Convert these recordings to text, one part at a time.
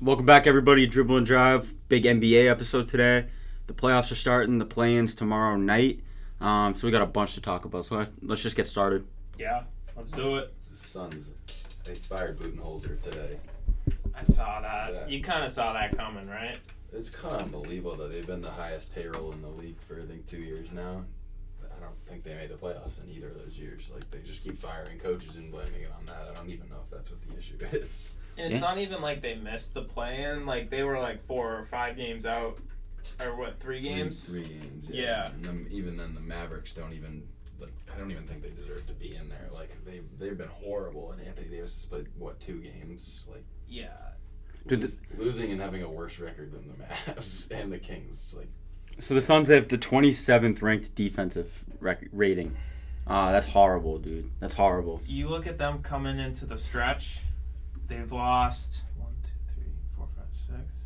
Welcome back, everybody. Dribble and Drive, big NBA episode today. The playoffs are starting. The play-ins tomorrow night. So we got a bunch to talk about. So let's just get started. Yeah, let's do it. The Suns, they fired Budenholzer today. I saw that. Yeah. You kind of saw that coming, right? It's kind of unbelievable that they've been the highest payroll in the league for, I think, 2 years now. I don't think they made the playoffs in either of those years. Like, they just keep firing coaches and blaming it on that. I don't even know if that's what the issue is. And it's not even like they missed the play-in. Like, they were like 4 or 5 games out. Or what, 3 games? Three games, yeah. Yeah. And then, even then, the Mavericks don't even, like, I don't even think they deserve to be in there. Like, they've been horrible, and Anthony Davis has played, 2 games? Like, Yeah. losing and having a worse record than the Mavs and the Kings. Like, So the Suns have the 27th ranked defensive rating. That's horrible, dude. That's horrible. You look at them coming into the stretch, they've lost 1, 2, 3, 4, 5, 6.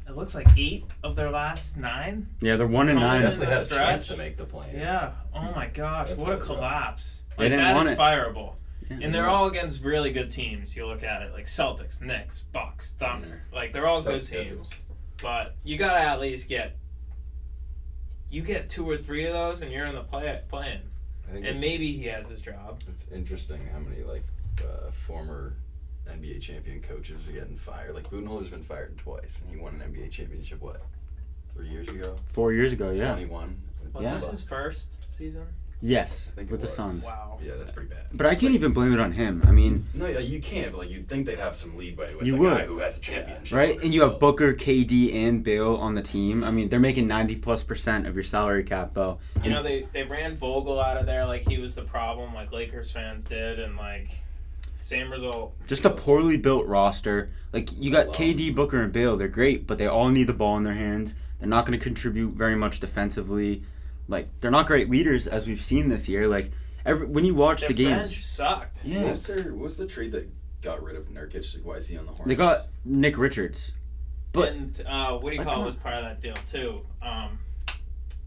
It looks like 8 of their last 9. Yeah, they're 1-9. definitely the had a chance stretch. to make the play. Yeah. Oh my gosh, That's what a really rough. collapse. They Like, didn't that want is it. fireable. Yeah, And they're all against really good teams. You look at it, like Celtics, Knicks, Bucks, Thunder. Like, they're all Tough good schedule. teams. But you got to at least get 2 or 3 of those and you're in the playing. I think And maybe he has his job. it's interesting how many former NBA champion coaches are getting fired. Like Budenholzer's been fired twice, and he won an NBA championship 3 years ago? 4 years ago, yeah. 21. Was Yeah. this his first season? Yes, I think it with the was. Suns. Wow. Yeah, that's pretty bad. But I can't even blame it on him. I mean, No, yeah, you can't. But you'd think they'd have some leeway with You a would. guy who has a championship. right? under And his you have belt. Booker, KD, and Bale on the team. I mean, they're making 90+% of your salary cap, though. You know, they ran Vogel out of there like he was the problem, like Lakers fans did, and, like, same result. Just a poorly built roster. Like, you got KD, Booker, and Bale. They're great, but they all need the ball in their hands. They're not going to contribute very much defensively. Like, they're not great leaders, as we've seen this year. Like, when you watch Their the games, bench sucked. yeah, What was the trade that got rid of Nurkic? Like, why is he on the Hornets? they got Nick Richards. But And what do you Like, call come it was part of that deal too?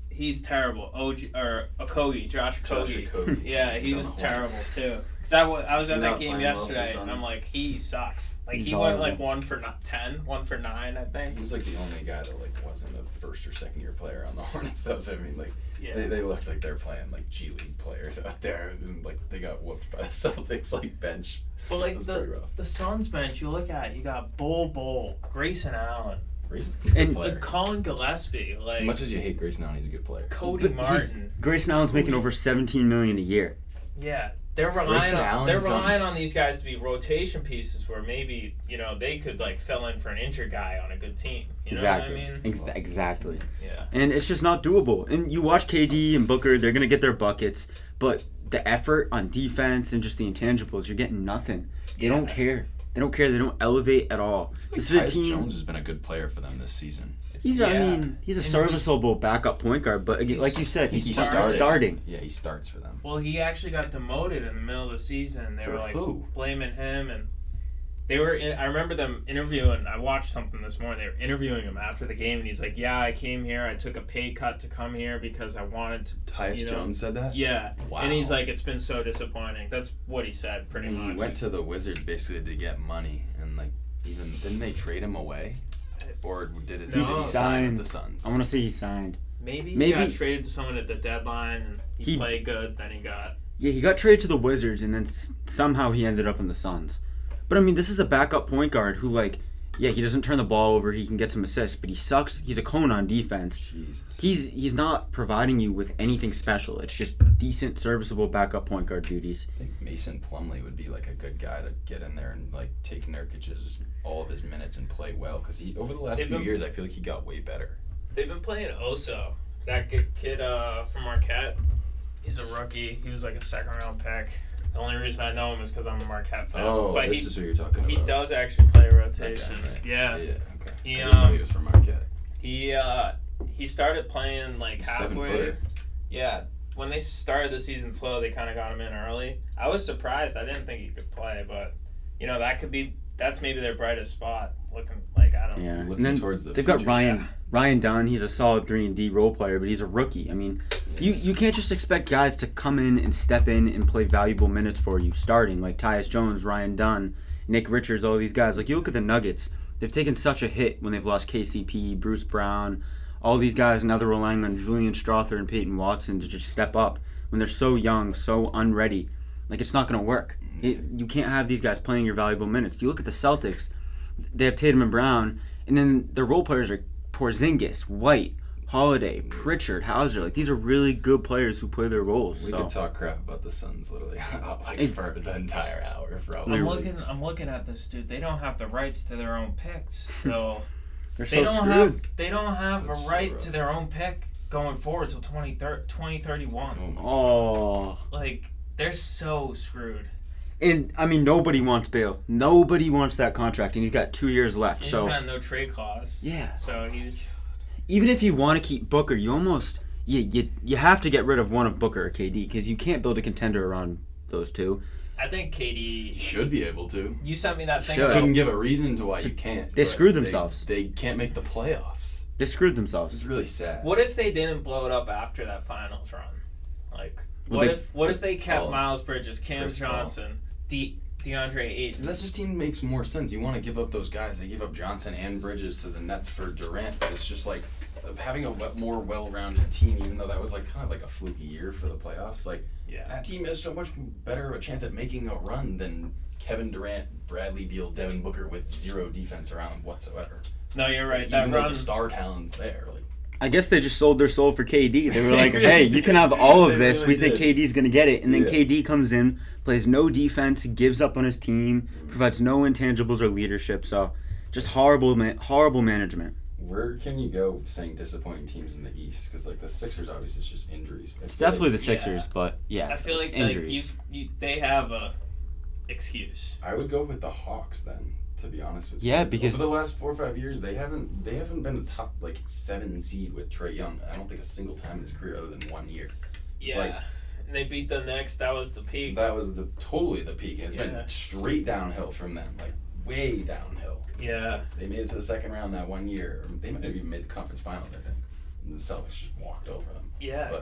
He's terrible. Okogie, Josh Okogie. Okogie. Yeah, he He's was on the terrible Hornets. too. Cause I was Is he at that not game playing well for the yesterday, and I'm Suns? like, he sucks. Like He's he went horrible. like 1 for 10, 1 for 9, I think. He was like the only guy that like wasn't a first or second year player on the Hornets. That was, I mean, like Yeah. they looked like they're playing like G League players out there, and like they got whooped by the Celtics like bench. But like That was pretty rough. the Suns bench, you look at, you got Bull, Grayson Allen, Grayson, he's a good And- player. Colin Gillespie, like As much as you hate Grayson Allen, he's a good player. Cody But Martin. Grayson Allen's making over $17 million a year. Yeah, they're relying Grayson on Allen's on these guys to be rotation pieces where maybe they could like fill in for an injured guy on a good team. You Exactly. know what I mean? Exactly. Yeah. And it's just not doable. And you watch KD and Booker, they're going to get their buckets, but the effort on defense and just the intangibles, you're getting nothing. They don't care. They don't care. They don't elevate at all. This is a Tyus team. Jones has been a good player for them this season. He's Yeah. he's a And serviceable backup point guard, but again, like you said, he's started. starting. Yeah, he starts for them. Well, he actually got demoted in the middle of the season. They For were like who? blaming him, and they were. I remember them interviewing. I watched something this morning. They were interviewing him after the game, and he's like, "Yeah, I came here. I took a pay cut to come here because I wanted to." Tyus you know, Jones said that? Yeah, Wow. and he's like, "It's been so disappointing." That's what he said, pretty And much. he went to the Wizards basically to get money, and like even didn't they trade him away, or did it? No. Did he sign Signed. with the Suns? I want to say he signed. Maybe he Maybe- got traded to someone at the deadline, and he He- played good. Then he got. Yeah, he got traded to the Wizards, and then somehow he ended up in the Suns. But I mean, this is a backup point guard who, like, yeah, he doesn't turn the ball over. He can get some assists, but he sucks. He's a cone on defense. Jesus. He's not providing you with anything special. It's just decent, serviceable backup point guard duties. I think Mason Plumlee would be like a good guy to get in there and like take Nurkic's all of his minutes and play well, because he over the last They've few been- years I feel like he got way better. They've been playing Oso. That kid from Marquette. He's a rookie. He was like a 2nd-round pick. The only reason I know him is because I'm a Marquette fan. Oh, but this is who you're talking he about. does actually play That rotation. guy, right? Yeah. Yeah. Okay. He, I didn't know he was from Marquette. He started playing like halfway. 7-footer. Yeah. When they started the season slow, they kind of got him in early. I was surprised. I didn't think he could play, but that's maybe their brightest spot. Looking like I don't know. Yeah, Looking and then towards the they've got future. Ryan Dunn. He's a solid 3-and-D role player, but he's a rookie. I mean, you can't just expect guys to come in and step in and play valuable minutes for you starting, like Tyus Jones, Ryan Dunn, Nick Richards, all these guys. Like, you look at the Nuggets, they've taken such a hit when they've lost KCP, Bruce Brown, all these guys. Now they're relying on Julian Strother and Peyton Watson to just step up when they're so young, so unready. Like, it's not going to work. You can't have these guys playing your valuable minutes. You look at the Celtics, they have Tatum and Brown, and then their role players are Porzingis, White, Holiday, Pritchard, Hauser. Like, these are really good players who play their roles. We could talk crap about the Suns literally for the entire hour. I'm looking at this, dude. They don't have the rights to their own picks. So They're so screwed. They don't have a right to their own pick going forward till 2031. Oh. Like, they're so screwed. And, I mean, nobody wants Bale. Nobody wants that contract, and he's got 2 years left. He's got no trade clause. Yeah. So he's... Even if you want to keep Booker, you almost... You have to get rid of one of Booker or KD, because you can't build a contender around those two. I think KD... should be able to. You sent me that thing I couldn't give a reason to why you can't. They screwed themselves. They can't make the playoffs. They screwed themselves. It's really sad. What if they didn't blow it up after that finals run? Like, what if they kept Miles Bridges, Cam Johnson, DeAndre Ayton? That just team makes more sense. You want to give up those guys. They give up Johnson and Bridges to the Nets for Durant, but it's just like having a more well-rounded team, even though that was like kind of like a fluky year for the playoffs. Like, that team has so much better of a chance at making a run than Kevin Durant, Bradley Beal, Devin Booker with zero defense around them whatsoever. No, you're right. Even though the star talent's there. Like, I guess they just sold their soul for KD. They were like, hey, you can have all of this. We think KD's going to get it. And then KD comes in, plays no defense, gives up on his team, provides no intangibles or leadership. So just horrible management. Where can you go saying disappointing teams in the East? Because, like, the Sixers, obviously, it's just injuries. It's definitely the Sixers, but, I feel like injuries. They have a excuse. I would go with the Hawks, then, to be honest with you. Yeah, because... over the last 4 or 5 years, they haven't been a top, 7 seed with Trae Young. I don't think a single time in his career other than 1 year. And they beat the Knicks. That was the peak. That was totally the peak. And it's been straight downhill from them, way downhill. Yeah. They made it to the second round that 1 year. They might have even made the conference finals, I think. And the Celtics just walked over them. Yeah.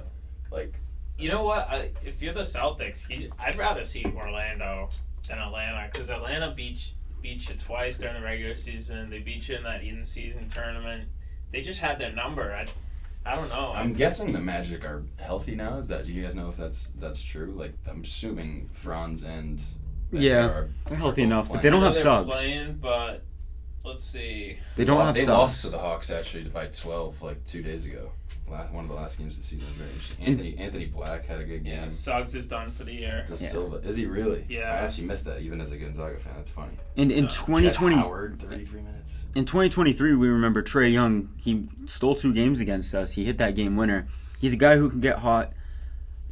But, you know what? If you're the Celtics, I'd rather see Orlando than Atlanta, because Atlanta beat you twice during the regular season. They beat you in that in-season tournament. They just had their number. I don't know. I'm guessing the Magic are healthy now. Do you guys know if that's true? Like, I'm assuming Franz and they're healthy enough, but they don't have subs. Playing, but let's see. They don't have subs. They lost to the Hawks actually by 12 2 days ago. One of the last games of the season was very interesting. Anthony Black had a good game. Yeah, Suggs is done for the year. Silva, is he really? Yeah. I actually missed that even as a Gonzaga fan. That's funny. In 2020, Howard, 33 minutes. In 2023, we remember Trae Young. He stole 2 games against us. He hit that game winner. He's a guy who can get hot.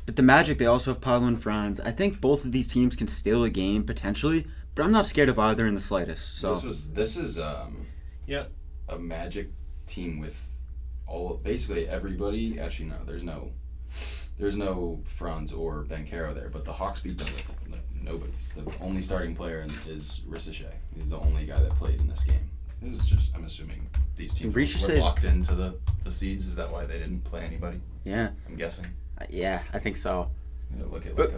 But the Magic, they also have Paolo and Franz. I think both of these teams can steal a game potentially, but I'm not scared of either in the slightest. So this is a Magic team with basically everybody. Actually, no, there's no Franz or Banchero there, but the Hawks beat them with nobody. The only starting player is Ricochet. He's the only guy that played in this game. This is just, I'm assuming these teams were locked into the seeds. Is that why they didn't play anybody? Yeah. I'm guessing. Yeah, I think so.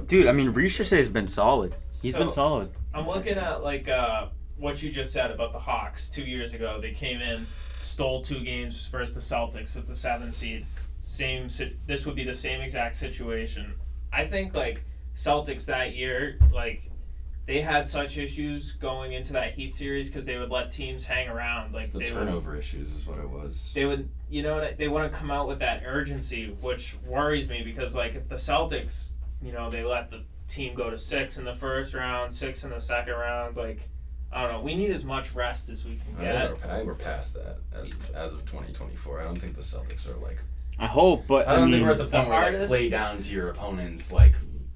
Dude, I mean, Ricochet's been solid. He's been solid. I'm looking at what you just said about the Hawks 2 years ago. They came in, stole 2 games versus the Celtics as the 7th seed. This would be the same exact situation. I think Celtics that year, they had such issues going into that Heat series because they would let teams hang around. The turnover issues is what it was. They would, they want to come out with that urgency, which worries me because, if the Celtics, they let the team go to 6 in the first round, 6 in the second round, I don't know. We need as much rest as we can get. I think we're past that as of 2024. I don't think the Celtics are I hope, but I don't think we're at the point where they play down to your opponents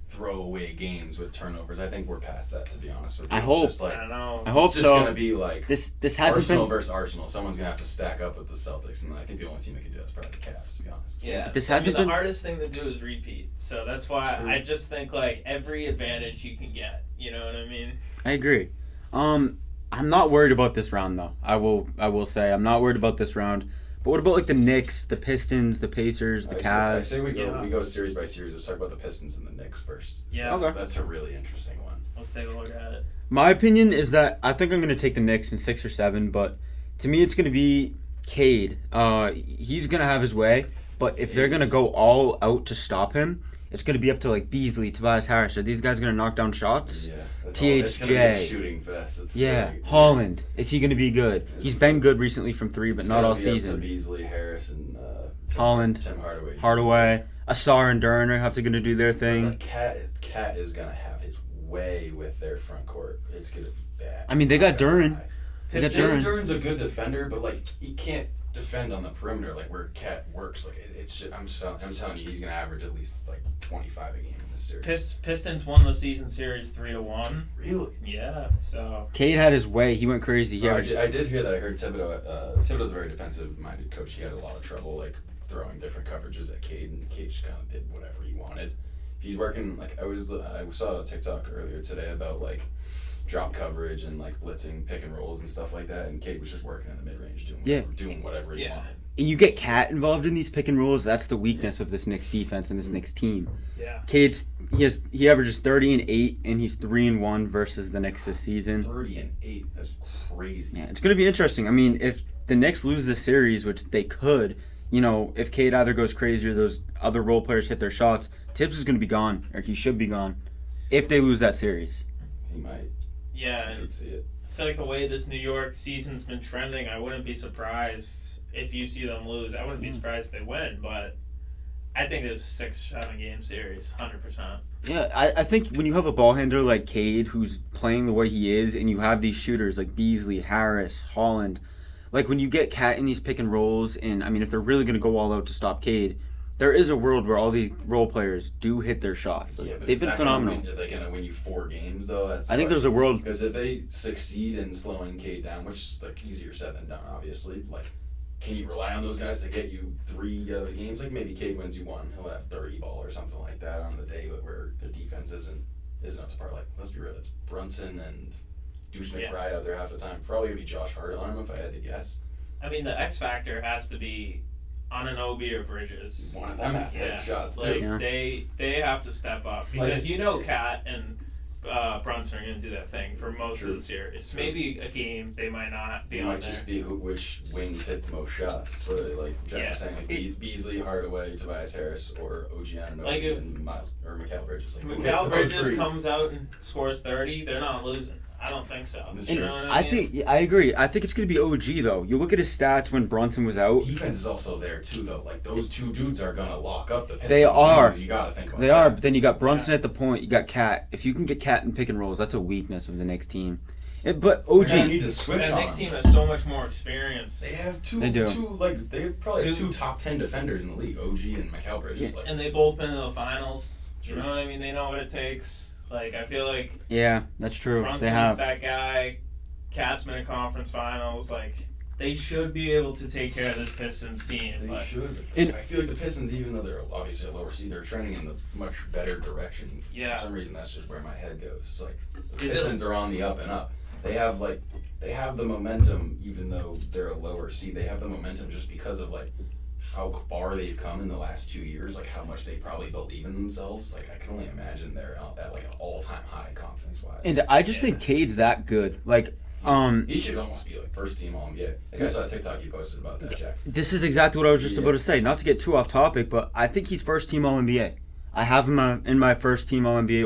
throwaway games with turnovers. I think we're past that, to be honest with you. I hope. I don't know. I hope it's just so. Gonna be this hasn't Arsenal been versus Arsenal. Someone's gonna have to stack up with the Celtics, and I think the only team that can do that is probably the Cavs, to be honest. Yeah. This hasn't been the hardest thing to do is repeat. So that's why I just think every advantage you can get. You know what I mean? I agree. I'm not worried about this round though. I will say I'm not worried about this round. But what about the Knicks, the Pistons, the Pacers, the Cavs? I say we go series by series. Let's talk about the Pistons and the Knicks first. Yeah. That's a really interesting one. Let's take a look at it. My opinion is that I think I'm going to take the Knicks in 6 or 7, but to me it's going to be Cade. He's going to have his way, but if they're going to go all out to stop him, it's going to be up to like Beasley, Tobias Harris. Are these guys going to knock down shots? Yeah. THJ. It's gonna be a shooting fest. It's really, Holland. Is he going to be good? He's been good recently from 3, but not all season. Beasley, Harris, and Holland, Tim Hardaway, Asar and Durner have to going to do their thing. Cat is gonna have his way with their front court. It's gonna be bad. I mean, they got Duren. Duren's a good defender, but like he can't defend on the perimeter like where Cat works. Like it's just, I'm telling you, he's gonna average at least like 25 a game in this series. Pistons won the season series 3-1. Really? Yeah. So Cade had his way. He went crazy. I did hear that. I heard Thibodeau. Thibodeau's a very defensive-minded coach. He had a lot of trouble like throwing different coverages at Cade, and Cade just kind of did whatever he wanted. He's working like I saw a TikTok earlier today about like drop coverage and like blitzing pick and rolls and stuff like that, and Cade was just working in the mid range doing whatever he wanted. And you get Cat involved in these pick and rolls. That's the weakness of this Knicks defense and this Knicks team. Yeah. Cade's he averages 30 and 8, and he's 3-1 versus the Knicks this season. 30 and 8. That's crazy. Yeah, it's gonna be interesting. I mean, if the Knicks lose this series, which they could, if Cade either goes crazy or those other role players hit their shots, Tibbs is gonna be gone, or he should be gone, if they lose that series. He might. Yeah. I can see it. I feel like the way this New York season's been trending, I wouldn't be surprised if you see them lose. I wouldn't be surprised if they win, but I think this is a 6-7 game series, 100%. Yeah, I think when you have a ball handler like Cade who's playing the way he is, and you have these shooters like Beasley, Harris, Holland, like when you get Cat in these pick and rolls, and I mean if they're really going to go all out to stop Cade, there is a world where all these role players do hit their shots. Like, they've been phenomenal. Are they going to win you 4 games though? I think there's a world, because if they succeed in slowing Cade down, which is like easier said than done, obviously, like. Can you rely on those guys to get you 3 out of the games? Like maybe Cade wins you 1, he'll have 30 ball or something like that on the day where the defense isn't up to par. Like let's be real, it's Brunson and Deuce McBride out there half the time. Probably would be Josh Hart on him if I had to guess. I mean, the X factor has to be Anunoby or Bridges. One of them has to hit shots too. Like, they have to step up because Cat and Brunson are going to do that thing for most of the series. True. Maybe a game they might not be on there. It might just be which wings hit the most shots. So like Jack was saying, like Beasley, Hardaway, Tobias Harris, or OG Anunoby and Mikal Bridges. Like, Mikal Bridges comes out and scores 30, they're not losing. I don't think so. I agree. I think it's going to be OG, though. You look at his stats when Brunson was out. Defense is also there, too, though. Like, those two dudes are going to lock up the Pistons. They are. You got to think about They are, but then you got Brunson at the point. You got Cat. If you can get Cat in pick and rolls, that's a weakness of the Knicks team. But OG. They need to switch the Knicks team has so much more experience. They have they probably have 2 top 10 defenders in the league, OG and Mikal Bridges. And they both been in the finals. You know what I mean? They know what it takes. Like, I feel like... Yeah, that's true. Brunson's that guy. Cat's been in conference finals. Like, they should be able to take care of this Pistons team. They should. I feel like the Pistons, even though they're obviously a lower seed, they're trending in the much better direction. Yeah. For some reason, that's just where my head goes. It's like, the Pistons are on the up and up. They have the momentum, even though they're a lower seed. They have the momentum just because of, like, how far they've come in the last 2 years, like how much they probably believe in themselves. Like I can only imagine they're at like an all-time high confidence-wise. And I just think Cade's that good. Like, he should almost be like first team All-NBA. I think I saw a TikTok you posted about that, Jack. This is exactly what I was just about to say. Not to get too off topic, but I think he's first team All-NBA. I have him in my first team All-NBA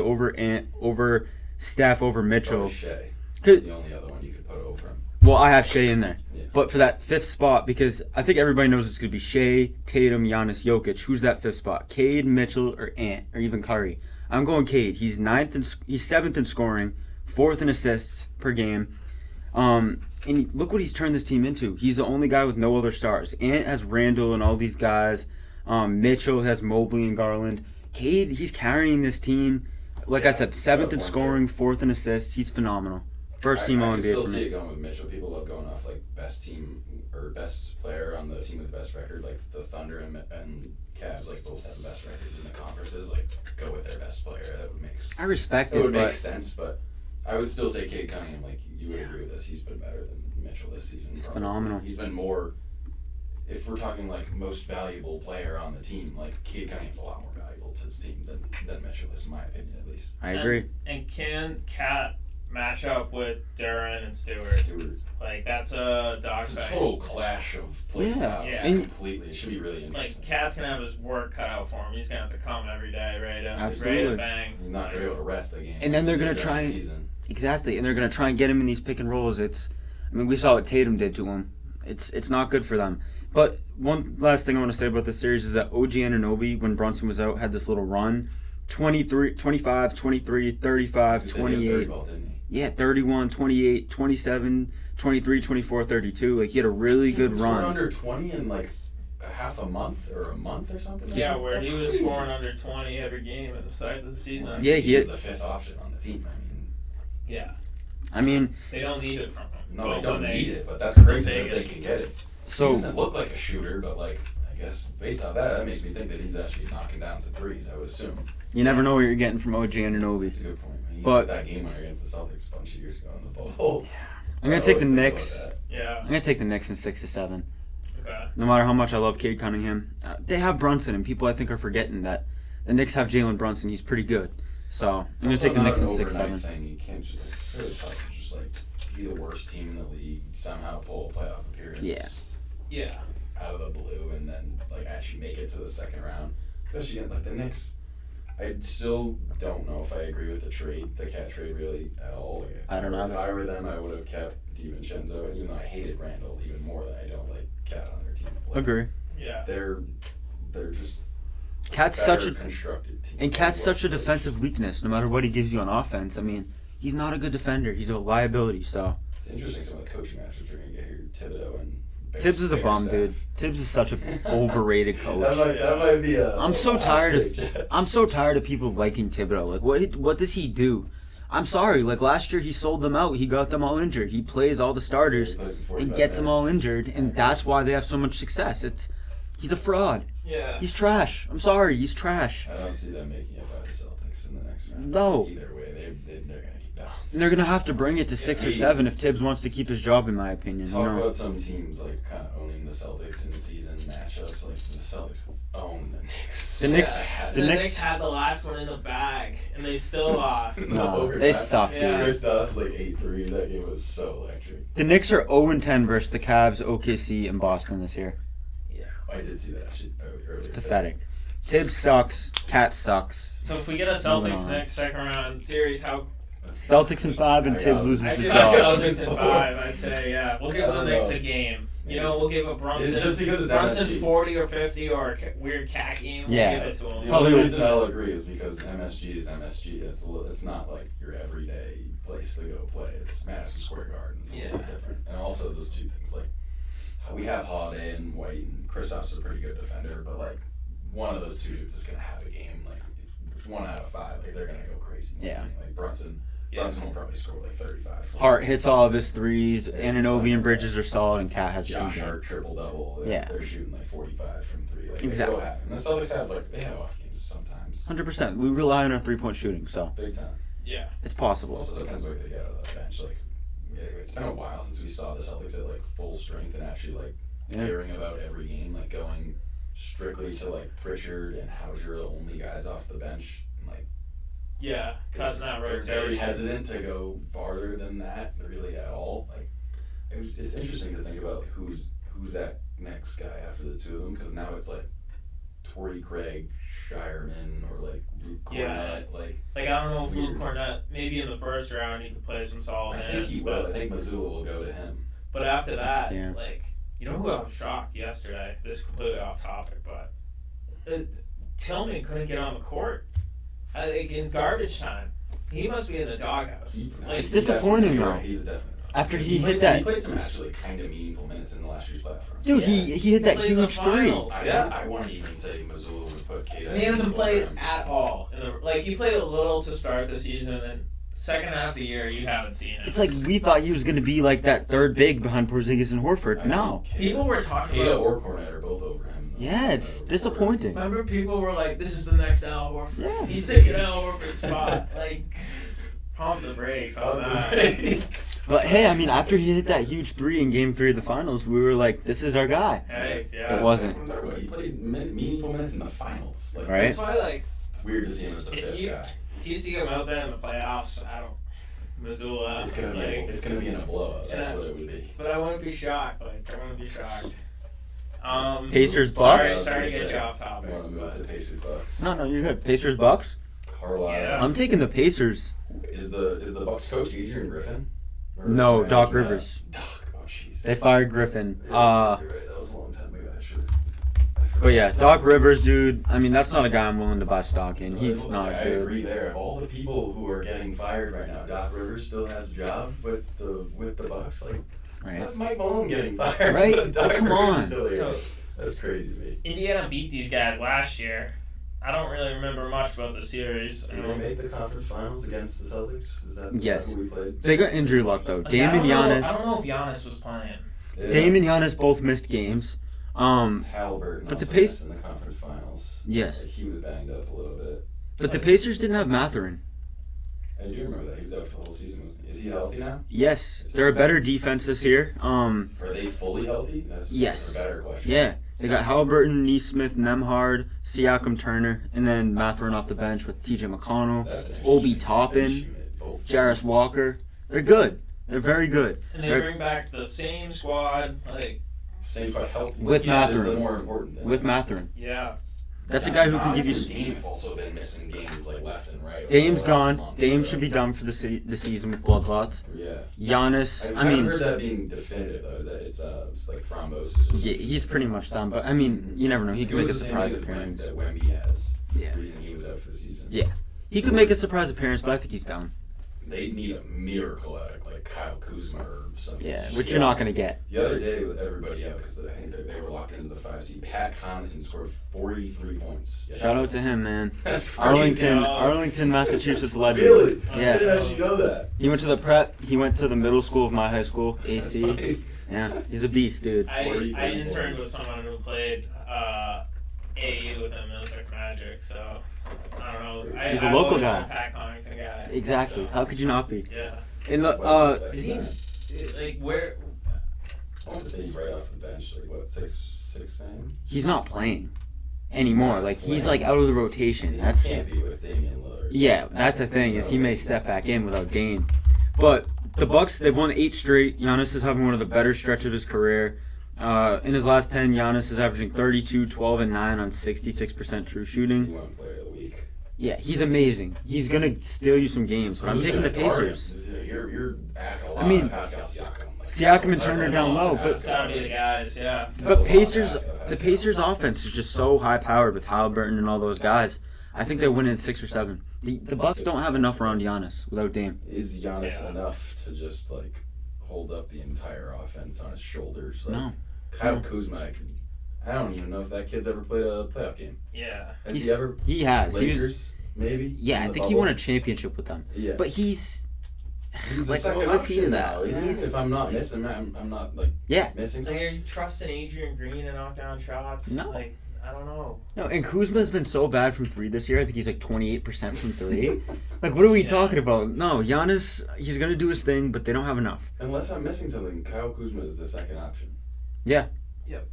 over Steph, over Mitchell. Shea. That's the only other one you could put over him. Well, I have Shea in there. Yeah. But for that 5th spot, because I think everybody knows it's going to be Shea, Tatum, Giannis, Jokic. Who's that 5th spot? Cade, Mitchell, or Ant, or even Curry? I'm going Cade. He's 7th in scoring, 4th in assists per game. And look what he's turned this team into. He's the only guy with no other stars. Ant has Randall and all these guys. Mitchell has Mobley and Garland. Cade, he's carrying this team. Like I said, 7th in scoring, 4th in assists. He's phenomenal. First team All-NBA for me. I can still see it going with Mitchell. People love going off like best team or best player on the team with the best record. Like the Thunder and Cavs, like both have the best records in the conferences. Like go with their best player. That would make. I respect it. It would make sense, but I would still say Cade Cunningham. Like you would agree with this. He's been better than Mitchell this season. He's phenomenal. He's been more. If we're talking like most valuable player on the team, like Cade Cunningham's a lot more valuable valuable to his team than Mitchell is, in my opinion, at least. I agree. And can Cat match up with Duran and Stewart? Like, that's a dogfight. It's a total clash of play styles. Yeah. Completely. It should be really interesting. Like, Cat's going to have his work cut out for him. He's going to have to come every day, ready Absolutely. to bang. He's not going to be able to rest the game. And then they're going to try exactly, and they're going to try and get him in these pick and rolls. We saw what Tatum did to him. It's not good for them. But one last thing I want to say about this series is that OG Anunoby, when Brunson was out, had this little run. 23, 25, 23, 35, 28. Yeah, 31, 28, 27, 23, 24, 32. Like, he had a really good run. Under 20 in like a half a month or something. Yeah, where he was scoring under 20 every game at the start of the season. Yeah, he's the fifth option on the team. Yeah. They don't need it from him. No, they don't need it, but that's crazy that they can get it. So he doesn't look like a shooter, but like I guess based off that makes me think that he's actually knocking down some threes. I would assume. You never know what you're getting from OG Anunoby. That's a good point. But that game winner against the Celtics a bunch of years ago in the bubble. Yeah. I'm gonna take the Knicks. Yeah. I'm gonna take the Knicks in 6 to 7. Okay. No matter how much I love Cade Cunningham, they have Brunson, and people I think are forgetting that the Knicks have Jalen Brunson. He's pretty good. So I'm gonna take the Knicks in 6-7. You can't just, it's really tough to just like be the worst team in the league, somehow pull a playoff appearance. Yeah. Out of the blue, and then like actually make it to the second round. Especially like the Knicks. I still don't know if I agree with the Cat trade really at all. Like, I don't know. If I were them, I would have kept DiVincenzo, and even though I hated Randall even more than I don't like Cat on their team. Like, Agree. Yeah. They're just Cat's such a constructed team. And Cat's such a defensive weakness. No matter what he gives you on offense, he's not a good defender. He's a liability. So it's interesting some of the coaching matchups we're gonna get here. Thibodeau and Tibbs is a bum, dude. Tibbs is such an overrated coach. that might be a. I'm so tired of people liking Thibodeau. Like, what does he do? I'm sorry. Like, last year he sold them out. He got them all injured. He plays all the starters and gets them all injured, and that's why they have so much success. He's a fraud. Yeah. He's trash. I'm sorry. He's trash. I don't see them making it by the Celtics in the next round. No. Either way, they're gonna keep balanced. And they're gonna have to bring it to 6 or 7 if Tibbs wants to keep his job, in my opinion. Talk about some teams like kind of owning the Celtics in season matchups. Like the Celtics own the Knicks. The Knicks had the last one in the bag, and they still lost. No, they suck, dude. Yeah. Chris like 8 threes. That game was so electric. The Knicks are 0-10 versus the Cavs, OKC, and Boston this year. I did see that actually earlier. It's pathetic. Tibbs sucks. Cat sucks. So if we get a Celtics next second round series, how? Celtics in 5 and Tibbs loses I his do job. Celtics in 5. I'd say We'll give the Knicks a game. We'll give a Brunson. It's just because it's Brunson MSG. 40 or 50 or a weird cat game. We'll Yeah. give it to him. The only reason I'll agree is because MSG is MSG. It's not like your everyday place to go play. It's Madison Square Garden. It's a little different. And also those two things, like we have Holiday and White, and Kristaps is a pretty good defender, but like one of those two dudes is gonna have a game. Like 1 out of 5, like they're gonna go crazy. Yeah. Like Brunson will probably score like 35. Hart hits all of his threes. Anunoby and Bridges are solid, and Cat has a Josh good game. Hart triple double. Yeah. They're shooting like 45 from 3. Like, Exactly. It will happen. The Celtics have off games sometimes. 100%. We rely on our 3-point shooting, so Big time. Yeah. it's possible. Also depends what they get out of that bench. Like, it's been a while since we saw the Celtics at like full strength and actually like caring about every game, like going strictly to like Pritchard and Hauser, the only guys off the bench. And, like, Cutting that they're very rotation. hesitant to go farther than that, really at all. Like, it's interesting to think about who's that next guy after the two of them, because now it's like Torrey Craig, Shireman, or like Luke Cornett. Like I don't know if Luke Cornett, maybe in the first round he could play some solid I think minutes, he will. I think Mazzulla will go to him. but after that, Yeah. you know who I was shocked yesterday? This is completely off topic, but Tillman couldn't get on the court in garbage time. He must be in the doghouse. It's disappointing, though. He's definitely. After he played hit that, he played some actually kind of meaningful minutes in the last year's playoff run. dude, he hit that Played in the huge 3. finals. I want to even say Mazzulla would put Kate. He hasn't played at all. He played a little to start the season, and then second half of the year you haven't seen him. It's like we thought he was going to be like that third big behind Porzingis and Horford. No. People were talking Kata about. or Cornette are both over him. Yeah, it's disappointing. Remember, people were like, "This is the next Al Horford. Yeah. He's taking Al Horford's spot." Pump the brakes on that. But hey, after he hit that huge 3 in Game 3 of the Finals, we were like, "This is our guy." Hey, yeah. It wasn't. He played meaningful minutes in the finals. Right. That's why, weird to see him as the fifth guy. If you see him out there in the playoffs, Missoula. It's gonna be in a blowout. That's what it would be. But I wouldn't be shocked. I wouldn't be shocked. Pacers Bucks. Sorry to get you off I topic. want to move to Pacers Bucks. No, you're good. Pacers Bucks. Carlisle. Yeah. I'm taking the Pacers. Is the Bucks coach Adrian Griffin? Or No, Matt? Doc Rivers. Doc. Oh, jeez. They fired Griffin. You're right. That was a long time ago. I should. But yeah, Doc Rivers, dude. I mean, that's not a guy I'm willing to buy stock in. He's not I good. agree there. Of all the people who are getting fired right now, Doc Rivers still has a job with the Bucks. Like, Right. that's Mike Malone getting fired. Right? Doc Come Rivers on. is still here. So That's crazy to me. Indiana beat these guys last year. I don't really remember much about the series. Did they make the conference finals against the Celtics? Is that Yes. who we played? They got injury luck though. I Dame and don't know Giannis. if Giannis was playing. Yeah. Dame and Giannis both missed games. Halliburton but the also Pac- missed in the conference finals. Yes. Like, he was banged up a little bit. But the Pacers didn't have Matherin. I do remember that. He was out for the whole season. Is he healthy now? Yes, they're a better defense this year. Are they fully healthy? Yes. That's a better question. Yeah, they got Halliburton, Neesmith, Nemhard, Siakam, Turner, and then Matherin off the bench with T.J. McConnell, That's an Obi interesting Toppin, issue, both. Jarris Walker. They're good. They're very good. And they They're- bring back the same squad. Same spot healthy. With That is Matherin. the more important thing. with Matherin. Yeah. That's a guy who can give you. Giannis and Dame have also been missing games like left and right. over Dame's the last gone. month, Dame so- should be done for the season with blood clots. Yeah. Giannis, I I haven't mean, heard that being definitive though. Is that it's like thrombosis? yeah, he's pretty much done. But I mean, you never know. He It could was make a the same surprise thing appearance. that Wemby has. Yeah. The reason he was out for the season. Yeah. He could make a surprise appearance, but I think he's down. They need a miracle out of like Kyle Kuzma or something. Yeah, which you're not gonna get. The other day with everybody out because I think they were locked into the 5 seed. Pat Connaughton scored 43 points. Yeah. Shout out to him, man. That's crazy. Arlington, Massachusetts legend. Really? I Yeah. didn't actually know that. He went to the prep. He went to the middle school of my high school, That's AC. funny. Yeah, he's a beast, dude. I 43 interned points. with someone who played AAU with him, Middlesex Magic, so I don't know. He's a I've local always guy. been a Pat Connaughton guy. Exactly. So, How could you not be? yeah. In the Well, Is he like where? I want to say he's right off the bench. Like what, 6'9"? he's not playing anymore. Like he's like out of the rotation. He That's can't be with Damian Lillard. yeah. That's the thing is he may step back in without Dame. But the Bucks, they've won 8 straight. Giannis is having one of the better stretch of his career. In his last 10, Giannis is averaging 32, 12, and 9 on 66% true He shooting. won Player of the Week. Yeah, he's amazing. He's gonna steal you some games. But I'm Who's taking the gonna guard him? Pacers. You're asking a lot. I mean, of Pascal Siakam. Like, Siakam and that's Turner a down lot low, to but It's gotta be the guys, yeah. That's a But lot Pacers, to ask the of Pacers Pascal. offense is just so high powered with Halliburton and all those guys. I think they win in 6 or 7. The Bucks don't have enough around Giannis without Dame. Is Giannis Yeah. enough to just like hold up the entire offense on his shoulders? Like, No. Kyle No. Kuzma, I don't even know if that kid's ever played a playoff game. Yeah. Has He's, he ever? he has. He Lakers, was, maybe. yeah, I in the think he bubble? won a championship with them. Yeah. But he's He's the like, second what was he option in now. that? Yeah, He's- if I'm not missing, I'm not like yeah. missing So something. you're trusting Adrian Green to knock down shots? No. Like, I don't know. No, and Kuzma's been so bad from 3 this year. I think he's like 28% from 3. Like, what are we Yeah. talking about? No, Giannis, he's gonna do his thing, but they don't have enough. Unless I'm missing something, Kyle Kuzma is the second option. Yeah. Yep.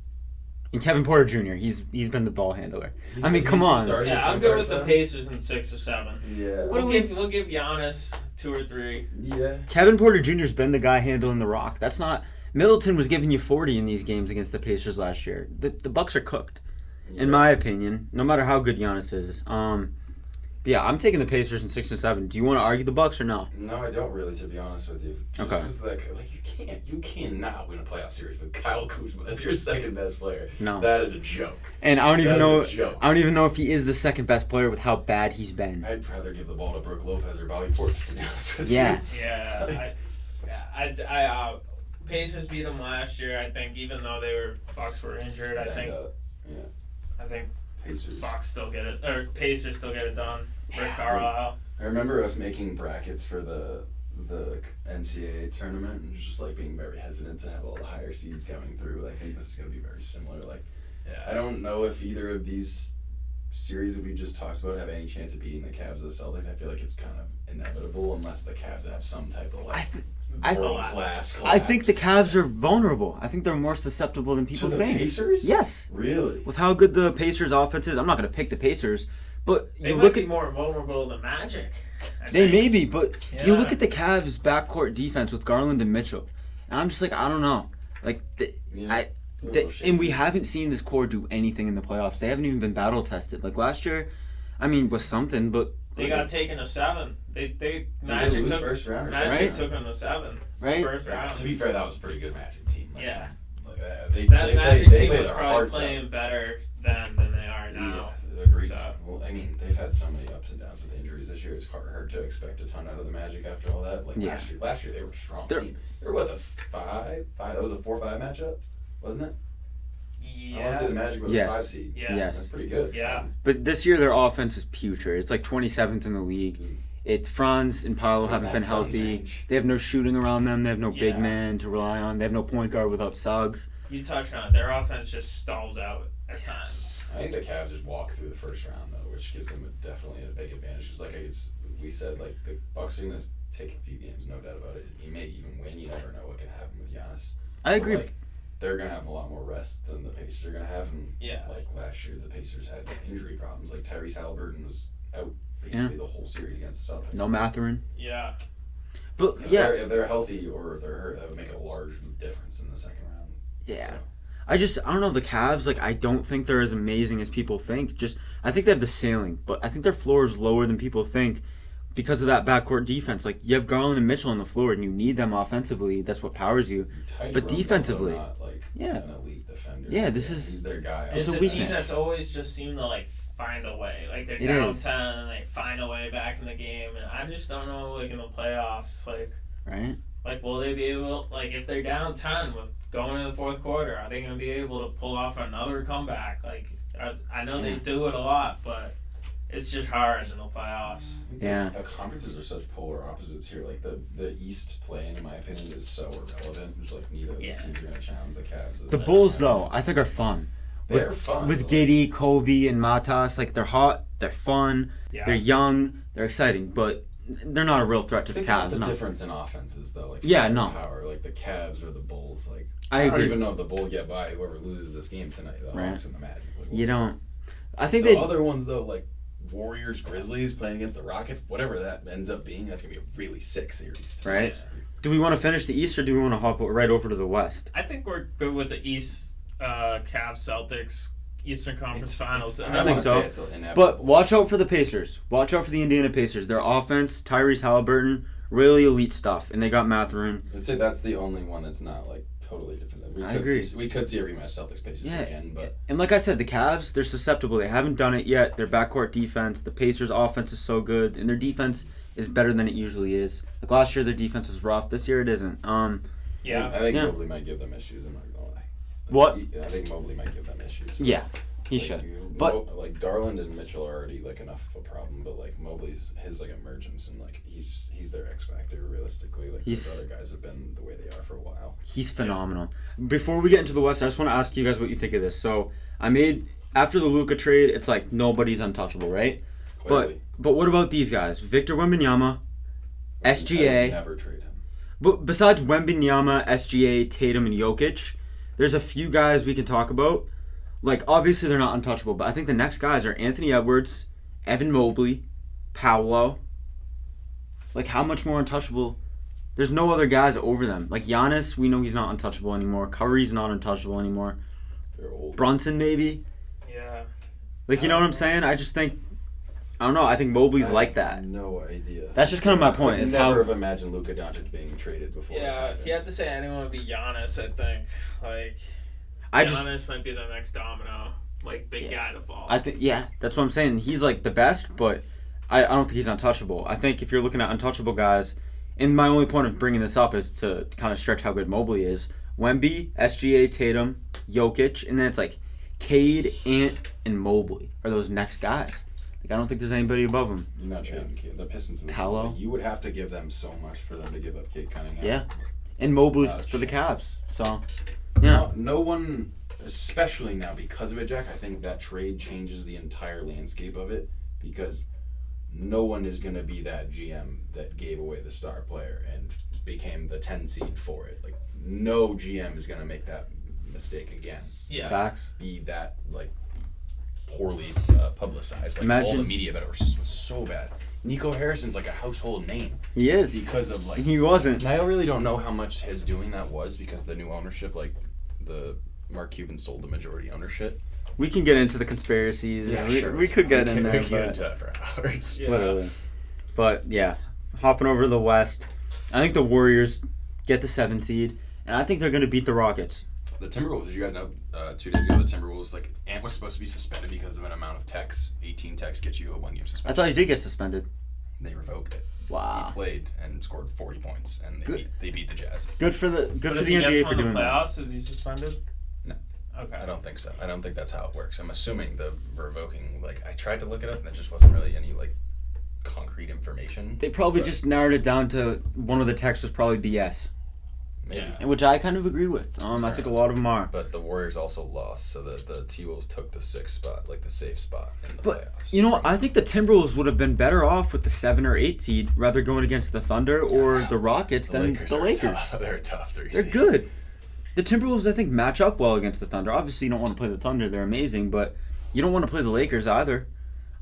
And Kevin Porter Jr. He's been the ball handler. He's I mean, the- come he's the on. starting Yeah, I'm point good guard with for the them. Pacers in 6 or 7. Yeah. What do We'll give Giannis 2 or 3. Yeah. Kevin Porter Jr.'s been the guy handling the rock. That's not Middleton was giving you 40 in these games against the Pacers last year. The Bucks are cooked, in my opinion. No matter how good Giannis is. But yeah, I'm taking the Pacers in 6 and 7. Do you want to argue the Bucks or no? No, I don't really, to be honest with you. Just Okay. 'cause, like you cannot win a playoff series with Kyle Kuzma as your second best player. No. That is a joke. And I don't even That's know. a joke. I don't even know if he is the second best player with how bad he's been. I'd rather give the ball to Brook Lopez or Bobby Portis, to be honest with Yeah. Yeah. I Pacers beat them last year. I think even though Bucks were injured, you. I think Pacers. Bucks still get it, or Pacers still get it done. Rick Carlisle. I remember us making brackets for the NCAA tournament and just like being very hesitant to have all the higher seeds coming through. I think this is going to be very similar. Like, I Yeah. don't know if either of these series that we just talked about have any chance of beating the Cavs or the Celtics. I feel like it's kind of inevitable unless the Cavs have some type of like I world class. I think the Cavs are vulnerable. I think they're more susceptible than people to the think. Pacers. Yes. Really? With how good the Pacers offense is, I'm not going to pick the Pacers, But They you might look be at more vulnerable than Magic. I they think. may be, but you Yeah. look at the Cavs' backcourt defense with Garland and Mitchell, and I'm just like, I don't know, like and we haven't seen this core do anything in the playoffs. They haven't even been battle tested. Like last year, I mean, was something, but They got taken to 7. Did Magic they lose took first round or Magic Right? took them to 7. Right? First round. To be fair, that was a pretty good Magic team. Like, Yeah. Like, they That Magic they team played was their probably hearts out. playing better then than they are now. Yeah, agreed. So. Well, I mean, they've had so many ups and downs with injuries this year. It's hard to expect a ton out of the Magic after all that. Like Yeah. last year they were a strong They're- team. They were what, the 5? That was a 4-5 matchup, wasn't it? I want to say the Yeah. Magic was Yes. a 5 seed. Yeah. Yes. That's pretty good. Yeah. But this year their offense is putrid. It's like 27th in the league. It's Franz and Paolo haven't been That Suns healthy. range. They have no shooting around them. They have no big Yeah. man to rely on. They have no point guard without Suggs. You touched on it. Their offense just stalls out at times. I think the Cavs just walk through the first round though, which gives them definitely a big advantage. Just like we said, like the Bucks are gonna take a few games, no doubt about it. You may even win. You never know what can happen with Giannis. I agree. But, like, they're gonna have a lot more rest than the Pacers are gonna have. And Yeah. like last year, the Pacers had injury problems. Like Tyrese Halliburton was out basically the whole series against the Celtics. No Mathurin. Yeah. But If they're healthy or if they're hurt, that would make a large difference in the second round. yeah. So, I don't know, the Cavs, like, I don't think they're as amazing as people think. I think they have the ceiling, but I think their floor is lower than people think because of that backcourt defense. Like, you have Garland and Mitchell on the floor, and you need them offensively. That's what powers you. Ty But Jerome's defensively, also not, like, yeah. an elite defender. Yeah, this is- he's their guy. It's It's a a weakness. team that's always just seemed to like find a way. Like they're It down is. 10 and they find a way back in the game. And I just don't know, like in the playoffs, Right? like will they be able, like if they're down 10 with going in the fourth quarter, are they going to be able to pull off another comeback? Like I know they Yeah. do it a lot, but it's just hard in the playoffs. Yeah. The conferences are such polar opposites here. Like the East play-in, in my opinion, is so irrelevant. It's like neither of these Yeah. teams are going to challenge the Cavs. The Bulls, though, I think are fun. They're fun. With but, Giddey, Kobe, and Matas, like, they're hot, they're fun, Yeah. they're young, they're exciting, but they're not a real threat to the think about Cavs. the No. difference in offenses, though. Like Yeah, fire no. power, like the Cavs or the Bulls. Like I don't agree. even know if the Bulls get by whoever loses this game tonight. The Right. Hawks and the Magic. Like, we'll You see. don't. I think The they. other ones though, like Warriors, Grizzlies playing against the Rockets, whatever that ends up being, that's gonna be a really sick series. Right. Do we want to finish the East or do we want to hop right over to the West? I think we're good with the East, Cavs, Celtics, Eastern Conference Finals. I think so. It's inevitable. But watch out for the Pacers. Watch out for the Indiana Pacers. Their offense, Tyrese Halliburton, really elite stuff, and they got Mathurin. I'd say that's the only one that's not like totally different. I agree. We could see a rematch Celtics Pacers Yeah. again, but And like I said, the Cavs, they're susceptible. They haven't done it yet. Their backcourt defense, the Pacers' offense is so good, and their defense is better than it usually is. Like last year, their defense was rough. This year, it isn't. Yeah. I think Yeah. Mobley might give them issues. I'm not gonna lie. What? I think Mobley might give them issues. Yeah, he Like, should. But like Garland and Mitchell are already like enough of a problem, but like Mobley's his like emergence and like he's their X factor realistically. Like He's- those other guys have been the way they are for a while. he's phenomenal. Before we get into the West, I just want to ask you guys what you think of this. So I made after the Luka trade, it's like nobody's untouchable, right? Clearly, But what about these guys? Victor Wembanyama, I would SGA. never trade him. But besides Wembanyama, SGA, Tatum, and Jokic, there's a few guys we can talk about. Like, obviously they're not untouchable, but I think the next guys are Anthony Edwards, Evan Mobley, Paolo. Like, how much more untouchable? There's no other guys over them. Like, Giannis, we know he's not untouchable anymore. Curry's not untouchable anymore. They're old. Brunson, maybe? Yeah. Like, you know what I'm saying? I just think... I don't know. I think Mobley's I like have that. No idea. That's just kind of my point. Could Is never how have imagined Luka Doncic being traded before. Yeah, it if you had to say anyone would be Giannis, I think. Like, Giannis might be the next domino. Like, big guy to fall. I think, yeah, that's what I'm saying. He's like the best, but I don't think he's untouchable. I think if you're looking at untouchable guys, and my only point of bringing this up is to kind of stretch how good Mobley is. Wemby, SGA, Tatum, Jokic, and then it's like Cade, Ant, and Mobley are those next guys. Like, I don't think there's anybody above them. You're not trading Cade. The Pistons. Paolo. You would have to give them so much for them to give up Cade Cunningham. Yeah. And Mobley Not a for the chance. Cavs. So, yeah. No one, especially now because of it, Jack, I think that trade changes the entire landscape of it because no one is going to be that GM that gave away the star player and became the 10 seed for it. Like, no GM is going to make that mistake again. Yeah. Facts. Be that, like, poorly publicized. Like, all Imagine- the media about it was so bad. Nico Harrison's like a household name He is. because of like. He wasn't. And I really don't know how much his doing that was because the new ownership, like the Mark Cuban sold the majority ownership. We can get into the conspiracies. We could get in there, We can get but into that for hours. Yeah. whatever. But yeah, hopping over to the West, I think the Warriors get the 7 seed, and I think they're going to beat the Rockets. The Timberwolves, did you guys know 2 days ago the Timberwolves, like, Ant was supposed to be suspended because of an amount of techs. 18 techs get you a 1-game I suspension. thought he did get suspended. They revoked it. Wow. He played and scored 40 points, and Good. they beat the Jazz. Good for the But if NBA he gets for one in doing the that. playoffs, is he suspended? No. Okay. I don't think so. I don't think that's how it works. I'm assuming the revoking, like, I tried to look it up, and there just wasn't really any, like, concrete information. They probably but just narrowed it down to one of the texts was probably BS, maybe. Yeah. which I kind of agree with. I think a lot of them are. But the Warriors also lost, so the T-Wolves took the 6th spot, like the safe spot in the But playoffs. you know what? I think the Timberwolves would have been better off with the 7 or 8 seed rather going against the Thunder or the Rockets than the are Lakers. tough. They're a tough 3 They're seed. good. The Timberwolves, I think, match up well against the Thunder. Obviously, you don't want to play the Thunder; they're amazing, but you don't want to play the Lakers either.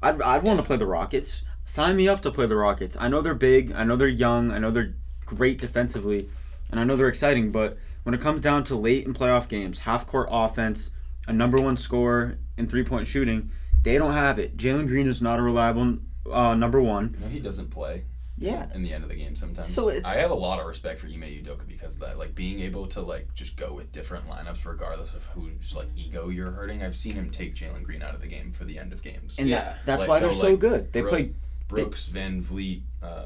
I'd want to play the Rockets. Sign me up to play the Rockets. I know they're big. I know they're young. I know they're great defensively, and I know they're exciting. But when it comes down to late in playoff games, half-court offense, a number 1 scorer in 3-point shooting, they don't have it. Jalen Green is not a reliable number 1. No, he doesn't play. Yeah. In the end of the game sometimes. So it's- I have a lot of respect for Ime Udoka because of that. Like, being able to, like, just go with different lineups regardless of whose, like, ego you're hurting. I've seen him take Jalen Green out of the game for the end of games. And Yeah. that's Like, why they're go, so like, good. They play Brooks, Van Vliet,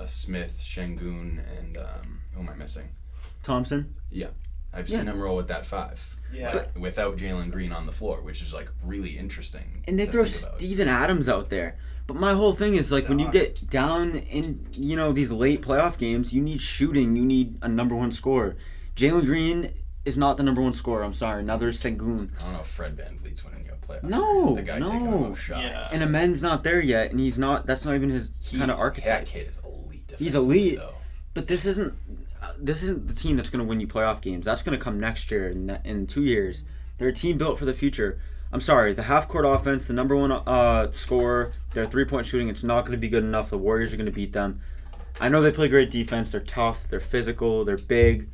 Smith, Şengün, and who am I missing? Thompson. I've Yeah. seen him roll with that 5. Yeah. Like, without Jalen Green on the floor, which is, like, really interesting. And they to throw think about. Steven Adams out there. But my whole thing is, like, when you get down in, these late playoff games, you need shooting. You need a number 1 scorer. Jalen Green is not the number 1 scorer. I'm sorry. Now there's Şengün. I don't know if Fred Van Vliet's winning you a playoff. No, He's the guy taking the no. most shots. Yeah. And Amen's not there yet, and he's not. That's not even his kind of That archetype. kid is elite. He's defensively, elite. though. But this isn't the team that's going to win you playoff games. That's going to come next year in 2 years. They're a team built for the future. I'm sorry, the half-court offense, the number 1 scorer, their 3-point shooting, it's not going to be good enough. The Warriors are going to beat them. I know they play great defense. They're tough. They're physical. They're big.